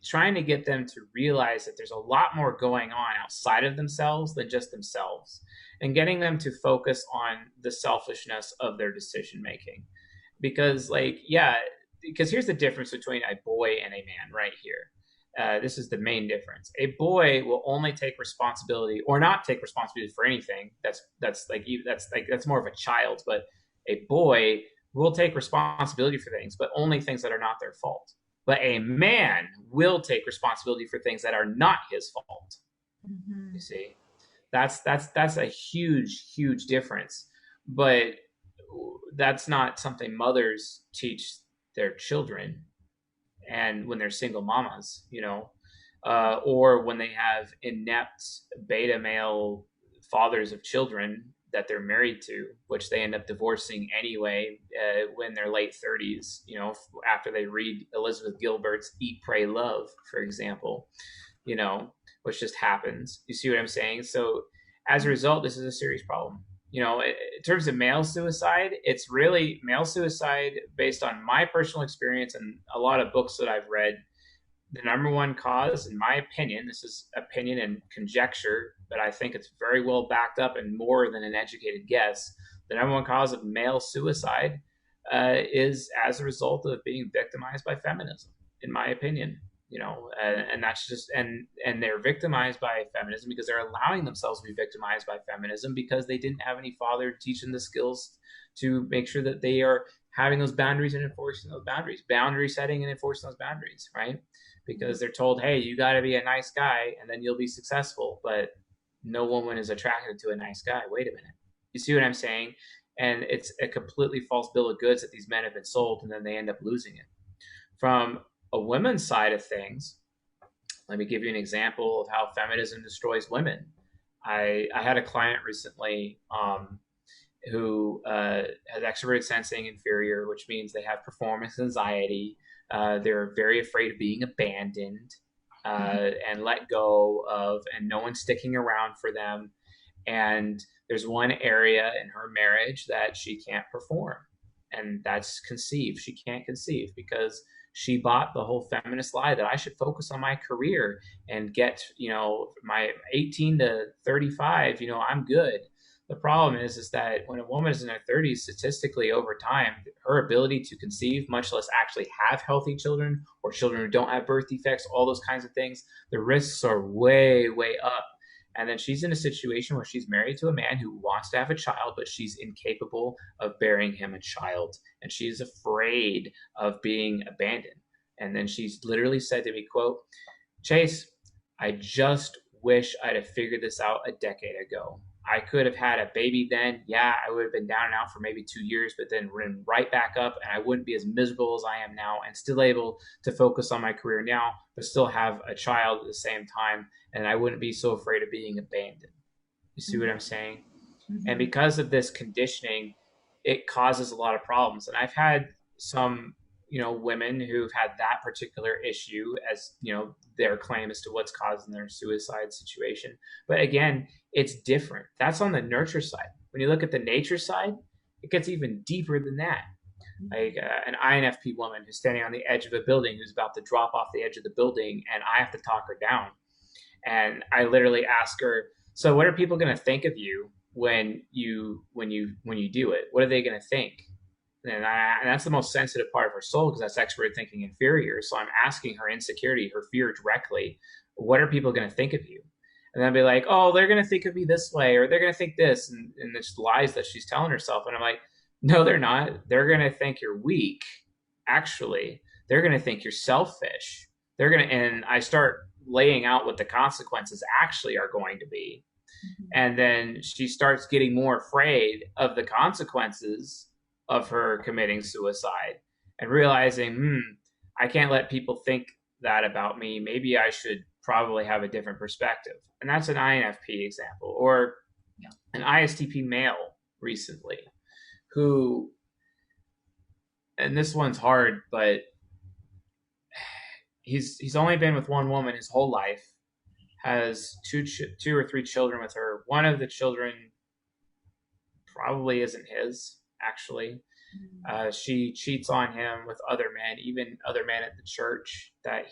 trying to get them to realize that there's a lot more going on outside of themselves than just themselves, and getting them to focus on the selfishness of their decision making. Because, like, yeah, because here's the difference between a boy and a man right here. This is the main difference. A boy will only take responsibility or not take responsibility for anything. That's more of a child. But a boy will take responsibility for things, but only things that are not their fault. But a man will take responsibility for things that are not his fault. Mm-hmm. You see, that's a huge difference. But that's not something mothers teach their children, and when they're single mamas, you know, or when they have inept beta male fathers of children that they're married to, which they end up divorcing anyway when they're late 30s, you know, after they read Elizabeth Gilbert's Eat, Pray, Love, for example, you know, which just happens. You see what I'm saying? So as a result, this is a serious problem. You know, in terms of male suicide, it's really male suicide based on my personal experience and a lot of books that I've read. The number one cause, in my opinion, this is opinion and conjecture, but I think it's very well backed up and more than an educated guess. The number one cause of male suicide is as a result of being victimized by feminism, in my opinion. You know, and that's just, and they're victimized by feminism because they're allowing themselves to be victimized by feminism because they didn't have any father to teach them the skills to make sure that they are having those boundaries and enforcing those boundaries, boundary setting and enforcing those boundaries, right? Because they're told, hey, you got to be a nice guy and then you'll be successful. But no woman is attracted to a nice guy. Wait a minute. You see what I'm saying? And it's a completely false bill of goods that these men have been sold, and then they end up losing it. From a woman's side of things, let me give you an example of how feminism destroys women. I had a client recently who has extroverted sensing inferior, which means they have performance anxiety. They're very afraid of being abandoned and let go of, and no one's sticking around for them. And there's one area in her marriage that she can't perform, and that's conceive. She can't conceive because she bought the whole feminist lie that I should focus on my career and get, my 18 to 35, I'm good. The problem is that when a woman is in her 30s, statistically over time, her ability to conceive, much less actually have healthy children or children who don't have birth defects, all those kinds of things, the risks are way, way up. And then she's in a situation where she's married to a man who wants to have a child, but she's incapable of bearing him a child. And she's afraid of being abandoned. And then she's literally said to me, quote, "Chase, I just wish I'd have figured this out a decade ago. I could have had a baby then. Yeah, I would have been down and out for maybe 2 years, but then run right back up, and I wouldn't be as miserable as I am now, and still able to focus on my career now, but still have a child at the same time, and I wouldn't be so afraid of being abandoned." You see what I'm saying? And because of this conditioning, it causes a lot of problems. And I've had some, women who've had that particular issue as, their claim as to what's causing their suicide situation. But again, it's different. That's on the nurture side. When you look at the nature side, it gets even deeper than that. Like an INFP woman who's standing on the edge of a building, who's about to drop off the edge of the building, and I have to talk her down. And I literally ask her, "So what are people going to think of you when you do it? What are they going to think?" And that's the most sensitive part of her soul, because that's extroverted thinking inferior. So I'm asking her insecurity, her fear directly. What are people going to think of you? And then I'll be like, "Oh, they're going to think of me this way, or they're going to think this." And it's lies that she's telling herself. And I'm like, "No, they're not. They're going to think you're weak. Actually, they're going to think you're selfish. And I start laying out what the consequences actually are going to be. And then she starts getting more afraid of the consequences of her committing suicide and realizing, I can't let people think that about me. Maybe I should probably have a different perspective." And that's an INFP example. Or an ISTP male recently who, and this one's hard, but he's only been with one woman his whole life, has two or three children with her. One of the children probably isn't his, actually. She cheats on him with other men, even other men at the church that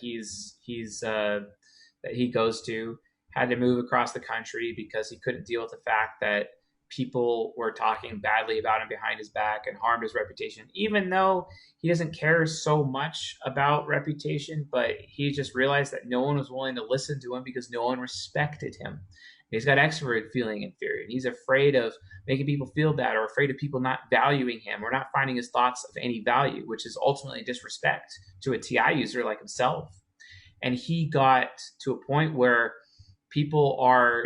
that he goes to. Had to move across the country because he couldn't deal with the fact that people were talking badly about him behind his back and harmed his reputation, even though he doesn't care so much about reputation. But he just realized that no one was willing to listen to him because no one respected him. He's got extroverted feeling inferior, and he's afraid of making people feel bad, or afraid of people not valuing him or not finding his thoughts of any value, which is ultimately disrespect to a TI user like himself. And he got to a point where people are,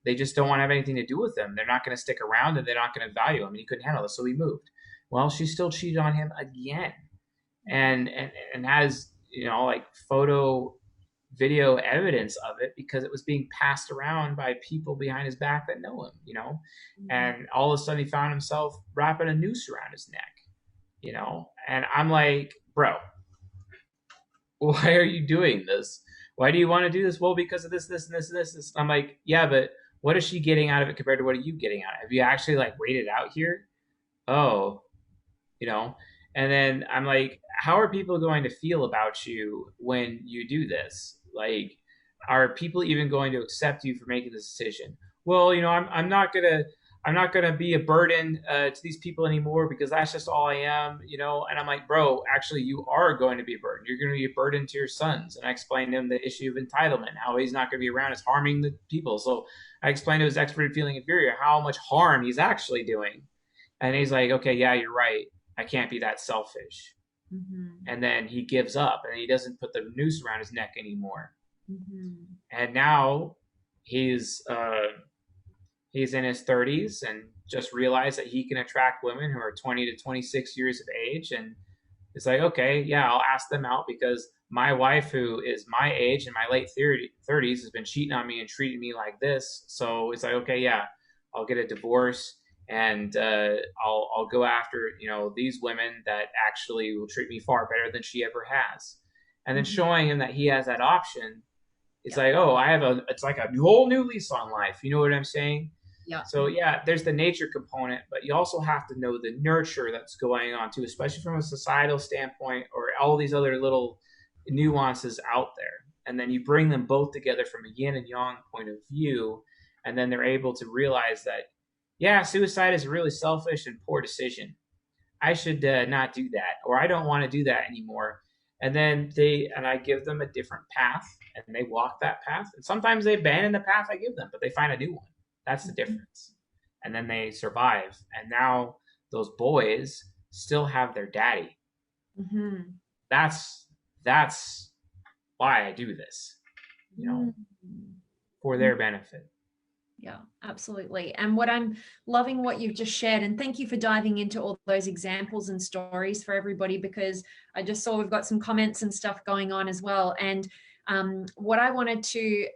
they just don't want to have anything to do with him. They're not going to stick around, and they're not going to value him. And he couldn't handle it, so he moved. Well, she still cheated on him again, and has, like video evidence of it, because it was being passed around by people behind his back that know him, and all of a sudden he found himself wrapping a noose around his neck, and I'm like, "Bro, why are you doing this? Why do you want to do this?" "Well, because of this, this, and this, and this." I'm like, "Yeah, but what is she getting out of it compared to what are you getting out of it? Have you actually waited out here?" "Oh, and then I'm like, how are people going to feel about you when you do this? Are people even going to accept you for making this decision?" "Well, I'm not gonna be a burden to these people anymore, because that's just all I am, And I'm like, "Bro, actually, you are going to be a burden. You're going to be a burden to your sons." And I explained to him the issue of entitlement, how he's not going to be around is harming the people. So I explained to his extroverted feeling inferior how much harm he's actually doing. And he's like, "Okay, yeah, you're right. I can't be that selfish." And then he gives up, and he doesn't put the noose around his neck anymore. And now he's in his 30s, and just realized that he can attract women who are 20 to 26 years of age. And it's like, okay, yeah, I'll ask them out because my wife, who is my age in my late 30s, has been cheating on me and treating me like this. So it's like, okay, yeah, I'll get a divorce and I'll go after, you know, these women that actually will treat me far better than she ever has. And then showing him that he has that option, it's like, oh, it's like a whole new lease on life. You know what I'm saying? Yeah. So yeah, there's the nature component, but you also have to know the nurture that's going on too, especially from a societal standpoint or all these other little nuances out there. And then you bring them both together from a yin and yang point of view, and then they're able to realize that, yeah, suicide is a really selfish and poor decision. I should not do that, or I don't want to do that anymore. And then I give them a different path, and they walk that path. And sometimes they abandon the path I give them, but they find a new one. That's the difference. And then they survive. And now those boys still have their daddy. Mm-hmm. That's why I do this, you know, for their benefit. Yeah, absolutely. And I'm loving what you've just shared, and thank you for diving into all those examples and stories for everybody, because I just saw we've got some comments and stuff going on as well. And what I wanted to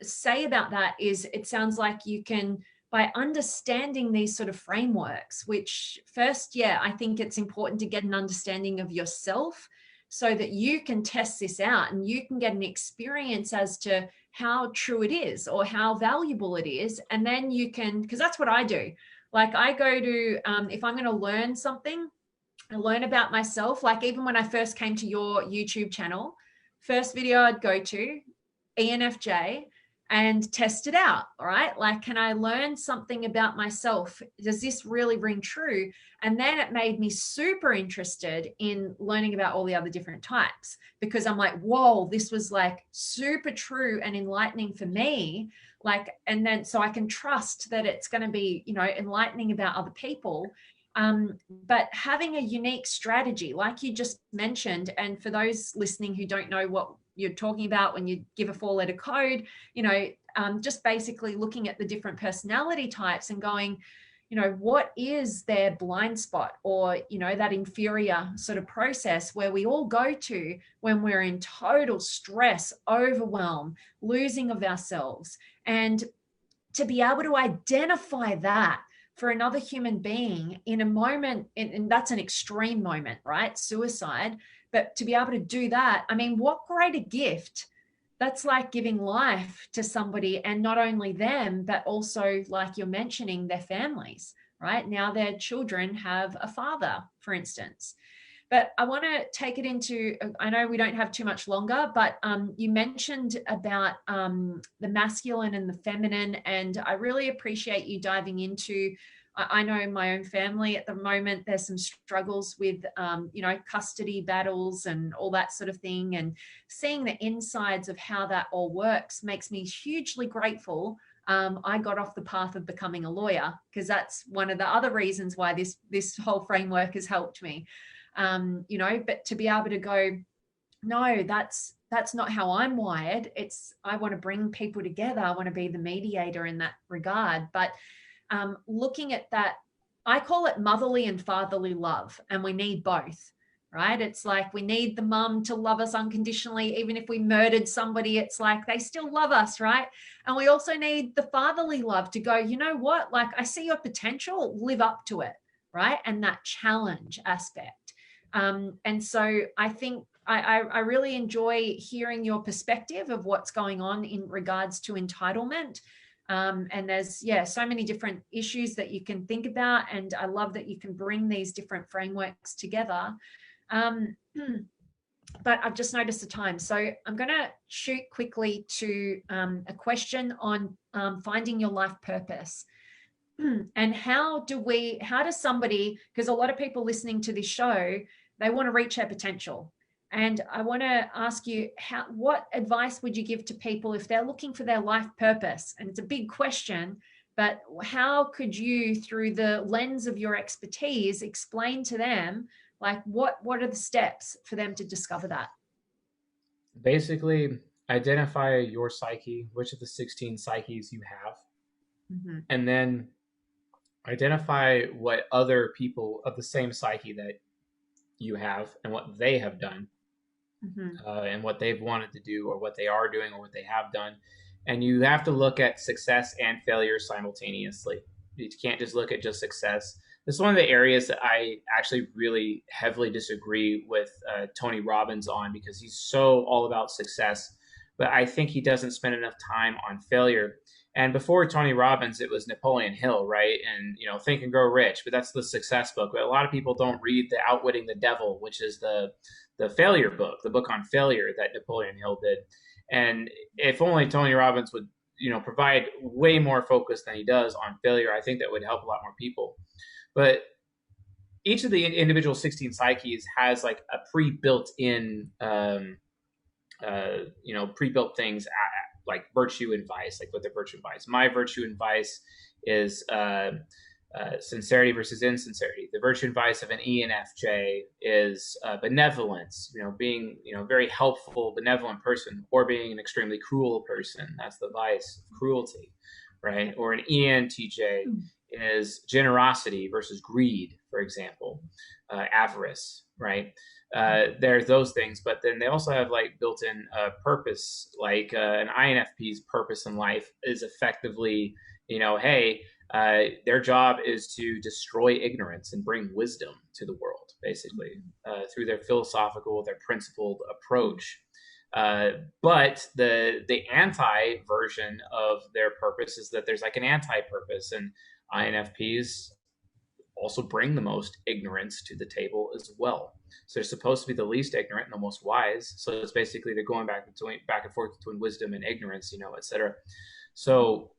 say about that is, it sounds like you can, by understanding these sort of frameworks, which first, yeah, I think it's important to get an understanding of yourself so that you can test this out and you can get an experience as to how true it is or how valuable it is. And then you can, because that's what I do. Like I go to, if I'm going to learn something, I learn about myself. Like even when I first came to your YouTube channel, first video I'd go to, ENFJ, and test it out. All right. Like, can I learn something about myself? Does this really ring true? And then it made me super interested in learning about all the other different types, because I'm like, whoa, this was like super true and enlightening for me. Like, and then so I can trust that it's going to be, you know, enlightening about other people. But having a unique strategy, like you just mentioned, and for those listening who don't know what you're talking about when you give a 4-letter code, you know, just basically looking at the different personality types and going, you know, what is their blind spot, or, you know, that inferior sort of process where we all go to when we're in total stress, overwhelm, losing of ourselves. And to be able to identify that for another human being in a moment, and that's an extreme moment, right? Suicide. But to be able to do that, I mean, what greater gift. That's like giving life to somebody, and not only them, but also, like you're mentioning, their families, right? Now their children have a father, for instance. But I want to take it into, I know we don't have too much longer, but you mentioned about the masculine and the feminine, and I really appreciate you diving into, I know in my own family at the moment, there's some struggles with, you know, custody battles and all that sort of thing, and seeing the insides of how that all works makes me hugely grateful. I got off the path of becoming a lawyer, because that's one of the other reasons why this whole framework has helped me. You know, but to be able to go, no, that's not how I'm wired. I want to bring people together. I want to be the mediator in that regard. But looking at that, I call it motherly and fatherly love, and we need both, right? It's like we need the mum to love us unconditionally. Even if we murdered somebody, it's like they still love us, right? And we also need the fatherly love to go, you know what, like I see your potential, live up to it, right? And that challenge aspect. And so I think I really enjoy hearing your perspective of what's going on in regards to entitlement. And there's, yeah, so many different issues that you can think about. And I love that you can bring these different frameworks together. But I've just noticed the time. So I'm going to shoot quickly to a question on finding your life purpose. And how does somebody, because a lot of people listening to this show, they want to reach their potential. And I want to ask you, what advice would you give to people if they're looking for their life purpose? And it's a big question, but how could you, through the lens of your expertise, explain to them, like, what are the steps for them to discover that? Basically, identify your psyche, which of the 16 psyches you have, and then Identify what other people of the same psyche that you have and what they have done, and what they've wanted to do or what they are doing or what they have done. And you have to look at success and failure simultaneously. You can't just look at just success. This is one of the areas that I actually really heavily disagree with Tony Robbins on, because he's so all about success, but I think he doesn't spend enough time on failure. And before Tony Robbins, it was Napoleon Hill, right? And, Think and Grow Rich, but that's the success book. But a lot of people don't read the Outwitting the Devil, which is the failure book, the book on failure that Napoleon Hill did. And if only Tony Robbins would, provide way more focus than he does on failure, I think that would help a lot more people. But each of the individual 16 psyches has like a pre-built in, pre-built things like virtue and vice, like what the virtue and vice. My virtue and vice is sincerity versus insincerity. The virtue and vice of an ENFJ is benevolence, being, very helpful, benevolent person, or being an extremely cruel person. That's the vice of cruelty, right? Or an ENTJ is generosity versus greed, for example, avarice, right? There's those things, but then they also have like built-in purpose, like an INFP's purpose in life is effectively, hey, their job is to destroy ignorance and bring wisdom to the world, basically, through their philosophical, their principled approach. But the anti version of their purpose is that there's like an anti-purpose, and INFPs also bring the most ignorance to the table as well. So they're supposed to be the least ignorant and the most wise. So it's basically they're going back and forth between wisdom and ignorance, etc. So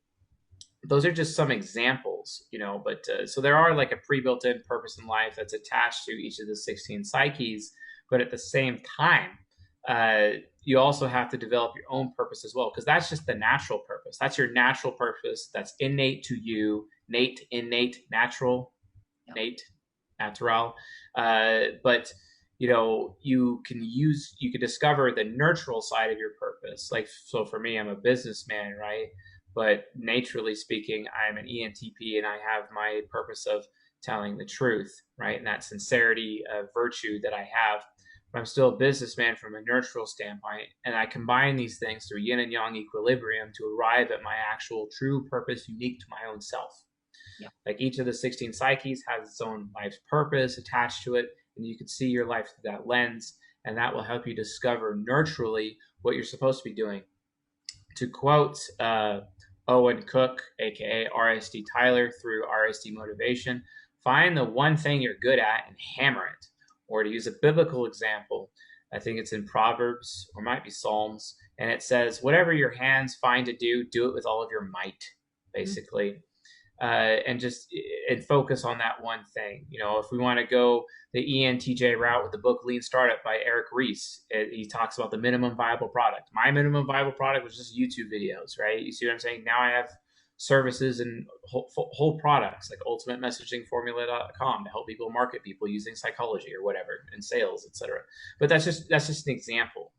those are just some examples, but so there are like a pre-built-in purpose in life that's attached to each of the 16 psyches. But at the same time, you also have to develop your own purpose as well, because that's just the natural purpose. That's your natural purpose. That's innate to you, innate, natural, innate, natural. But you can discover the nurtural side of your purpose. Like, so for me, I'm a businessman, right? But naturally speaking, I'm an ENTP, and I have my purpose of telling the truth, right? And that sincerity, virtue that I have. But I'm still a businessman from a nurtural standpoint, and I combine these things through yin and yang equilibrium to arrive at my actual true purpose, unique to my own self. Yeah. Like each of the 16 psyches has its own life's purpose attached to it, and you can see your life through that lens, and that will help you discover nurturally what you're supposed to be doing. To quote Owen Cook, aka RSD Tyler, through RSD Motivation, find the one thing you're good at and hammer it. Or to use a biblical example, I think it's in Proverbs, or might be Psalms, and it says, whatever your hands find to do, do it with all of your might, basically. And focus on that one thing. If we want to go the ENTJ route with the book Lean Startup by Eric Ries, he talks about the minimum viable product. My minimum viable product was just YouTube videos, right? You see what I'm saying? Now I have services and whole products like ultimatemessagingformula.com to help people market people using psychology or whatever, and sales, etc. But that's just an example.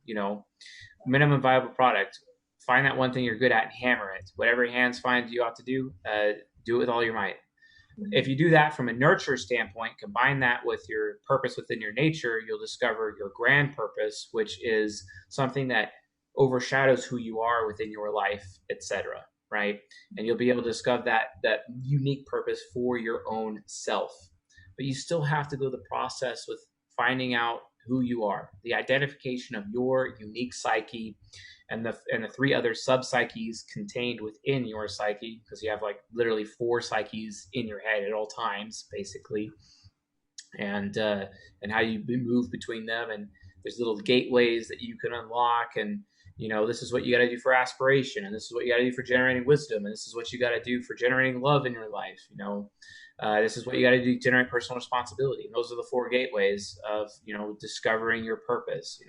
Minimum viable product. Find that one thing you're good at and hammer it. Whatever your hands find you ought to do, do it with all your might. If you do that from a nurture standpoint, combine that with your purpose within your nature, you'll discover your grand purpose, which is something that overshadows who you are within your life, etc. Right? And you'll be able to discover that unique purpose for your own self. But you still have to go the process with finding out who you are, the identification of your unique psyche, and the three other sub-psyches contained within your psyche, because you have like literally 4 psyches in your head at all times, basically, and how you move between them, and there's little gateways that you can unlock, and this is what you got to do for aspiration, and this is what you got to do for generating wisdom, and this is what you got to do for generating love in your life. This is what you got to do to generate personal responsibility. And those are the 4 gateways of discovering your purpose.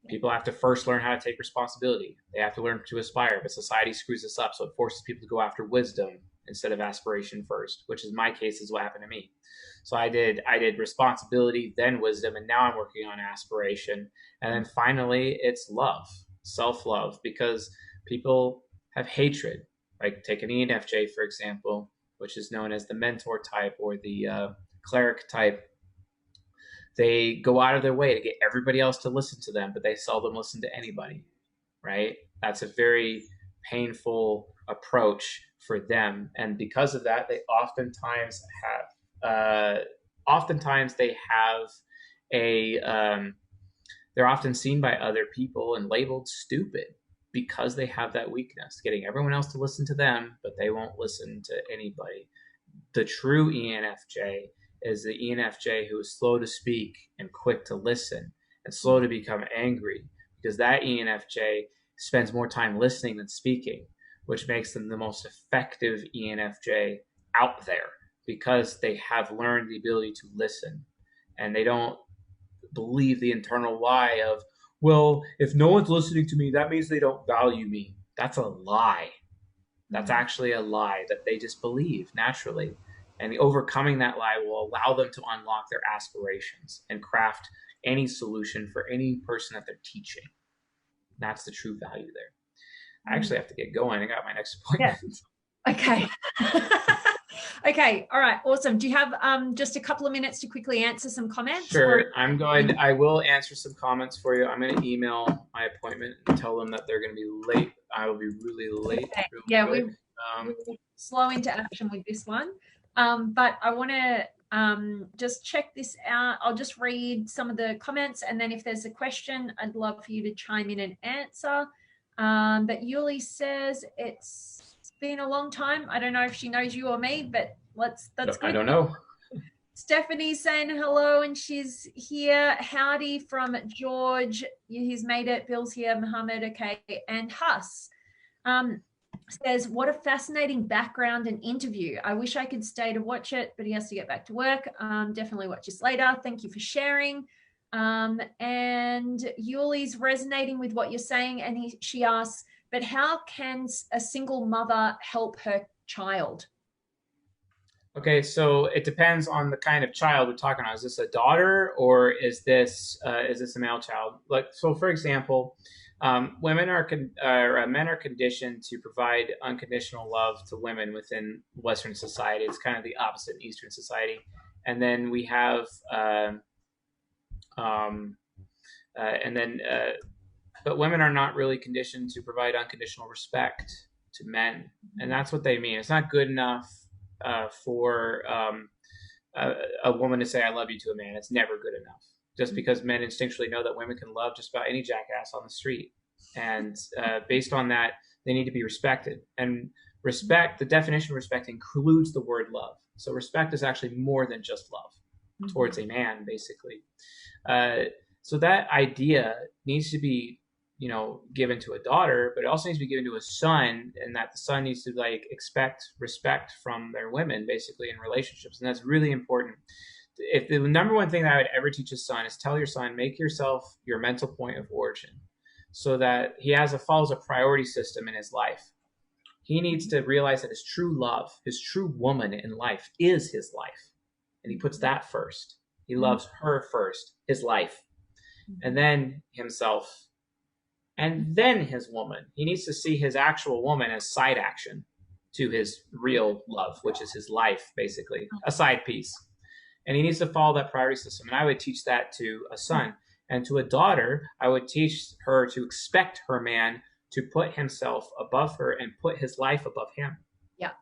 People have to first learn how to take responsibility. They have to learn to aspire, but society screws this up. So it forces people to go after wisdom instead of aspiration first, which is my case, is what happened to me. So I did responsibility, then wisdom, and now I'm working on aspiration. And then finally, it's love, self-love, because people have hatred. Like take an ENFJ, for example. which is known as the mentor type or the cleric type, they go out of their way to get everybody else to listen to them, but they seldom listen to anybody, right? That's a very painful approach for them. And because of that, they oftentimes have they're often seen by other people and labeled stupid because they have that weakness, getting everyone else to listen to them, but they won't listen to anybody. The true ENFJ is the ENFJ who is slow to speak and quick to listen and slow to become angry, because that ENFJ spends more time listening than speaking, which makes them the most effective ENFJ out there, because they have learned the ability to listen and they don't believe the internal lie of, well, if no one's listening to me, that means they don't value me. That's a lie. That's actually a lie that they just believe naturally. And overcoming that lie will allow them to unlock their aspirations and craft any solution for any person that they're teaching. That's the true value there. I actually have to get going. I got my next appointment. Yeah. Okay. Okay. All right. Awesome. Do you have just a couple of minutes to quickly answer some comments? Sure. I will answer some comments for you. I'm going to email my appointment and tell them that they're going to be late. I will be really late. Okay. Yeah, we'll slow into action with this one. But I want to just check this out. I'll just read some of the comments, and then if there's a question, I'd love for you to chime in and answer. But Yuli says it's been a long time. I don't know if she knows you or me, but that's good. I don't know. Stephanie's saying hello, and she's here. Howdy from George. He's made it. Bill's here. Mohammed, okay. And Huss says, what a fascinating background and interview. I wish I could stay to watch it, but he has to get back to work. Definitely watch this later. Thank you for sharing. And Yuli's resonating with what you're saying, and she asks, but how can a single mother help her child? Okay, so it depends on the kind of child we're talking about. Is this a daughter, or is this a male child? Like, so for example, men are conditioned to provide unconditional love to women within Western society. It's kind of the opposite in Eastern society. And then we have, but women are not really conditioned to provide unconditional respect to men, and that's what they mean. It's not good enough for a woman to say "I love you" to a man. It's never good enough. Just because men instinctually know that women can love just about any jackass on the street, and based on that, they need to be respected. And respect, the definition of respect includes the word love. So respect is actually more than just love towards a man, basically. So that idea needs to be, given to a daughter, but it also needs to be given to a son, and that the son needs to expect respect from their women, basically, in relationships. And that's really important. If the number one thing that I would ever teach a son is tell your son, make yourself your mental point of origin, so that he follows a priority system in his life. He needs to realize that his true love, his true woman in life, is his life. And he puts that first. He loves her first, his life, and then himself, and then his woman. He needs to see his actual woman as side action to his real love, which is his life, basically, a side piece. And he needs to follow that priority system. And I would teach that to a son. And to a daughter, I would teach her to expect her man to put himself above her and put his life above him. Yeah.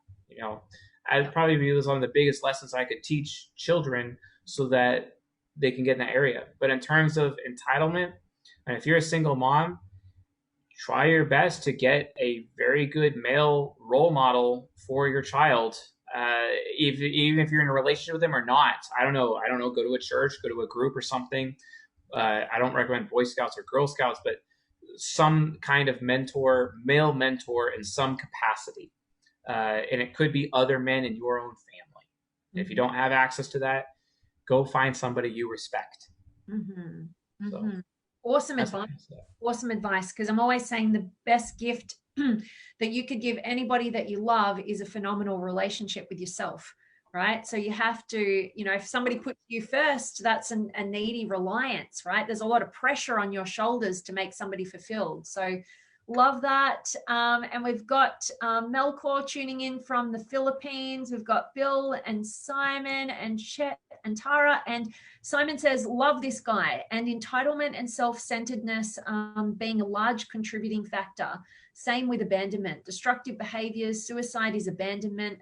I'd probably view this one of the biggest lessons I could teach children so that they can get in that area. But in terms of entitlement, and if you're a single mom, try your best to get a very good male role model for your child, even if you're in a relationship with them or not. I don't know. Go to a church, go to a group or something. I don't recommend Boy Scouts or Girl Scouts, but some kind of mentor, male mentor in some capacity. And it could be other men in your own family. Mm-hmm. If you don't have access to that, go find somebody you respect. Mm-hmm. Mm-hmm. Awesome advice. Because I'm always saying the best gift that you could give anybody that you love is a phenomenal relationship with yourself, right? So you have to, if somebody puts you first, that's a needy reliance, right? There's a lot of pressure on your shoulders to make somebody fulfilled. So Love that. And we've got Melkor tuning in from the Philippines. We've got Bill and Simon and Chet and Tara. And Simon says, love this guy. And entitlement and self-centeredness being a large contributing factor. Same with abandonment. Destructive behaviors, suicide is abandonment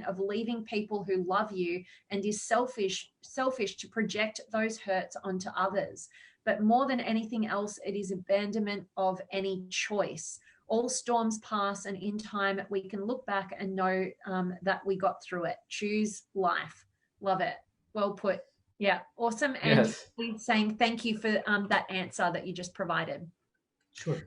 of leaving people who love you and is selfish to project those hurts onto others. But more than anything else, it is abandonment of any choice. All storms pass, and in time, we can look back and know that we got through it. Choose life. Love it. Well put. Yeah, awesome. And Yes. saying thank you for that answer that you just provided. Sure.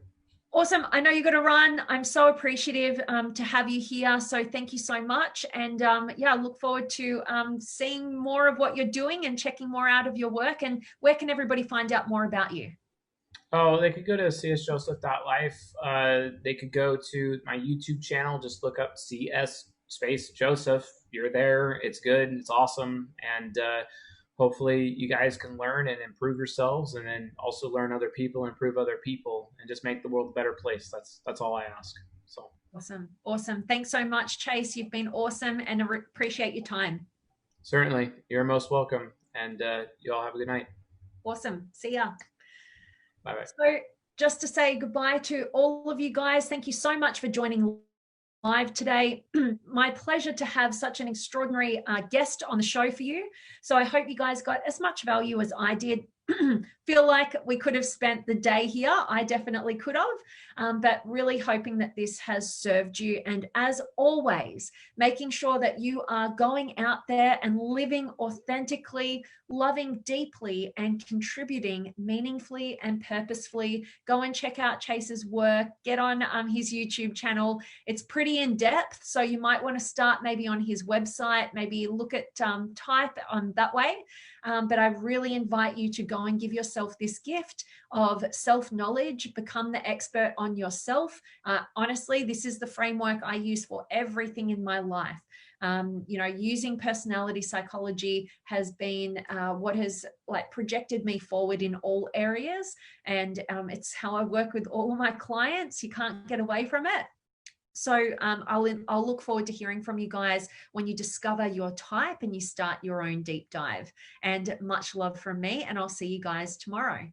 Awesome. I know you're going to run. I'm so appreciative to have you here. So thank you so much. And yeah, I look forward to seeing more of what you're doing and checking more out of your work. And where can everybody find out more about you? Oh, they could go to csjoseph.life. They could go to my YouTube channel. Just look up CS space Joseph. You're there. It's good. It's awesome. And hopefully you guys can learn and improve yourselves, and then also learn other people, improve other people, and just make the world a better place. That's all I ask. So Awesome. Thanks so much, Chase. You've been awesome, and I appreciate your time. Certainly. You're most welcome. And you all have a good night. Awesome. See ya. Bye-bye. So just to say goodbye to all of you guys, thank you so much for joining live today. My pleasure to have such an extraordinary guest on the show for you. So I hope you guys got as much value as I did. Feel like we could have spent the day here. I definitely could have, but really hoping that this has served you. And as always, making sure that you are going out there and living authentically, loving deeply, and contributing meaningfully and purposefully. Go and check out Chase's work. Get on his YouTube channel. It's pretty in depth, so you might want to start maybe on his website, maybe look at type on that way. But I really invite you to go and give yourself this gift of self-knowledge, become the expert on yourself. Honestly, this is the framework I use for everything in my life. Using personality psychology has been what has projected me forward in all areas. And it's how I work with all of my clients. You can't get away from it. So I'll look forward to hearing from you guys when you discover your type and you start your own deep dive. And much love from me, and I'll see you guys tomorrow.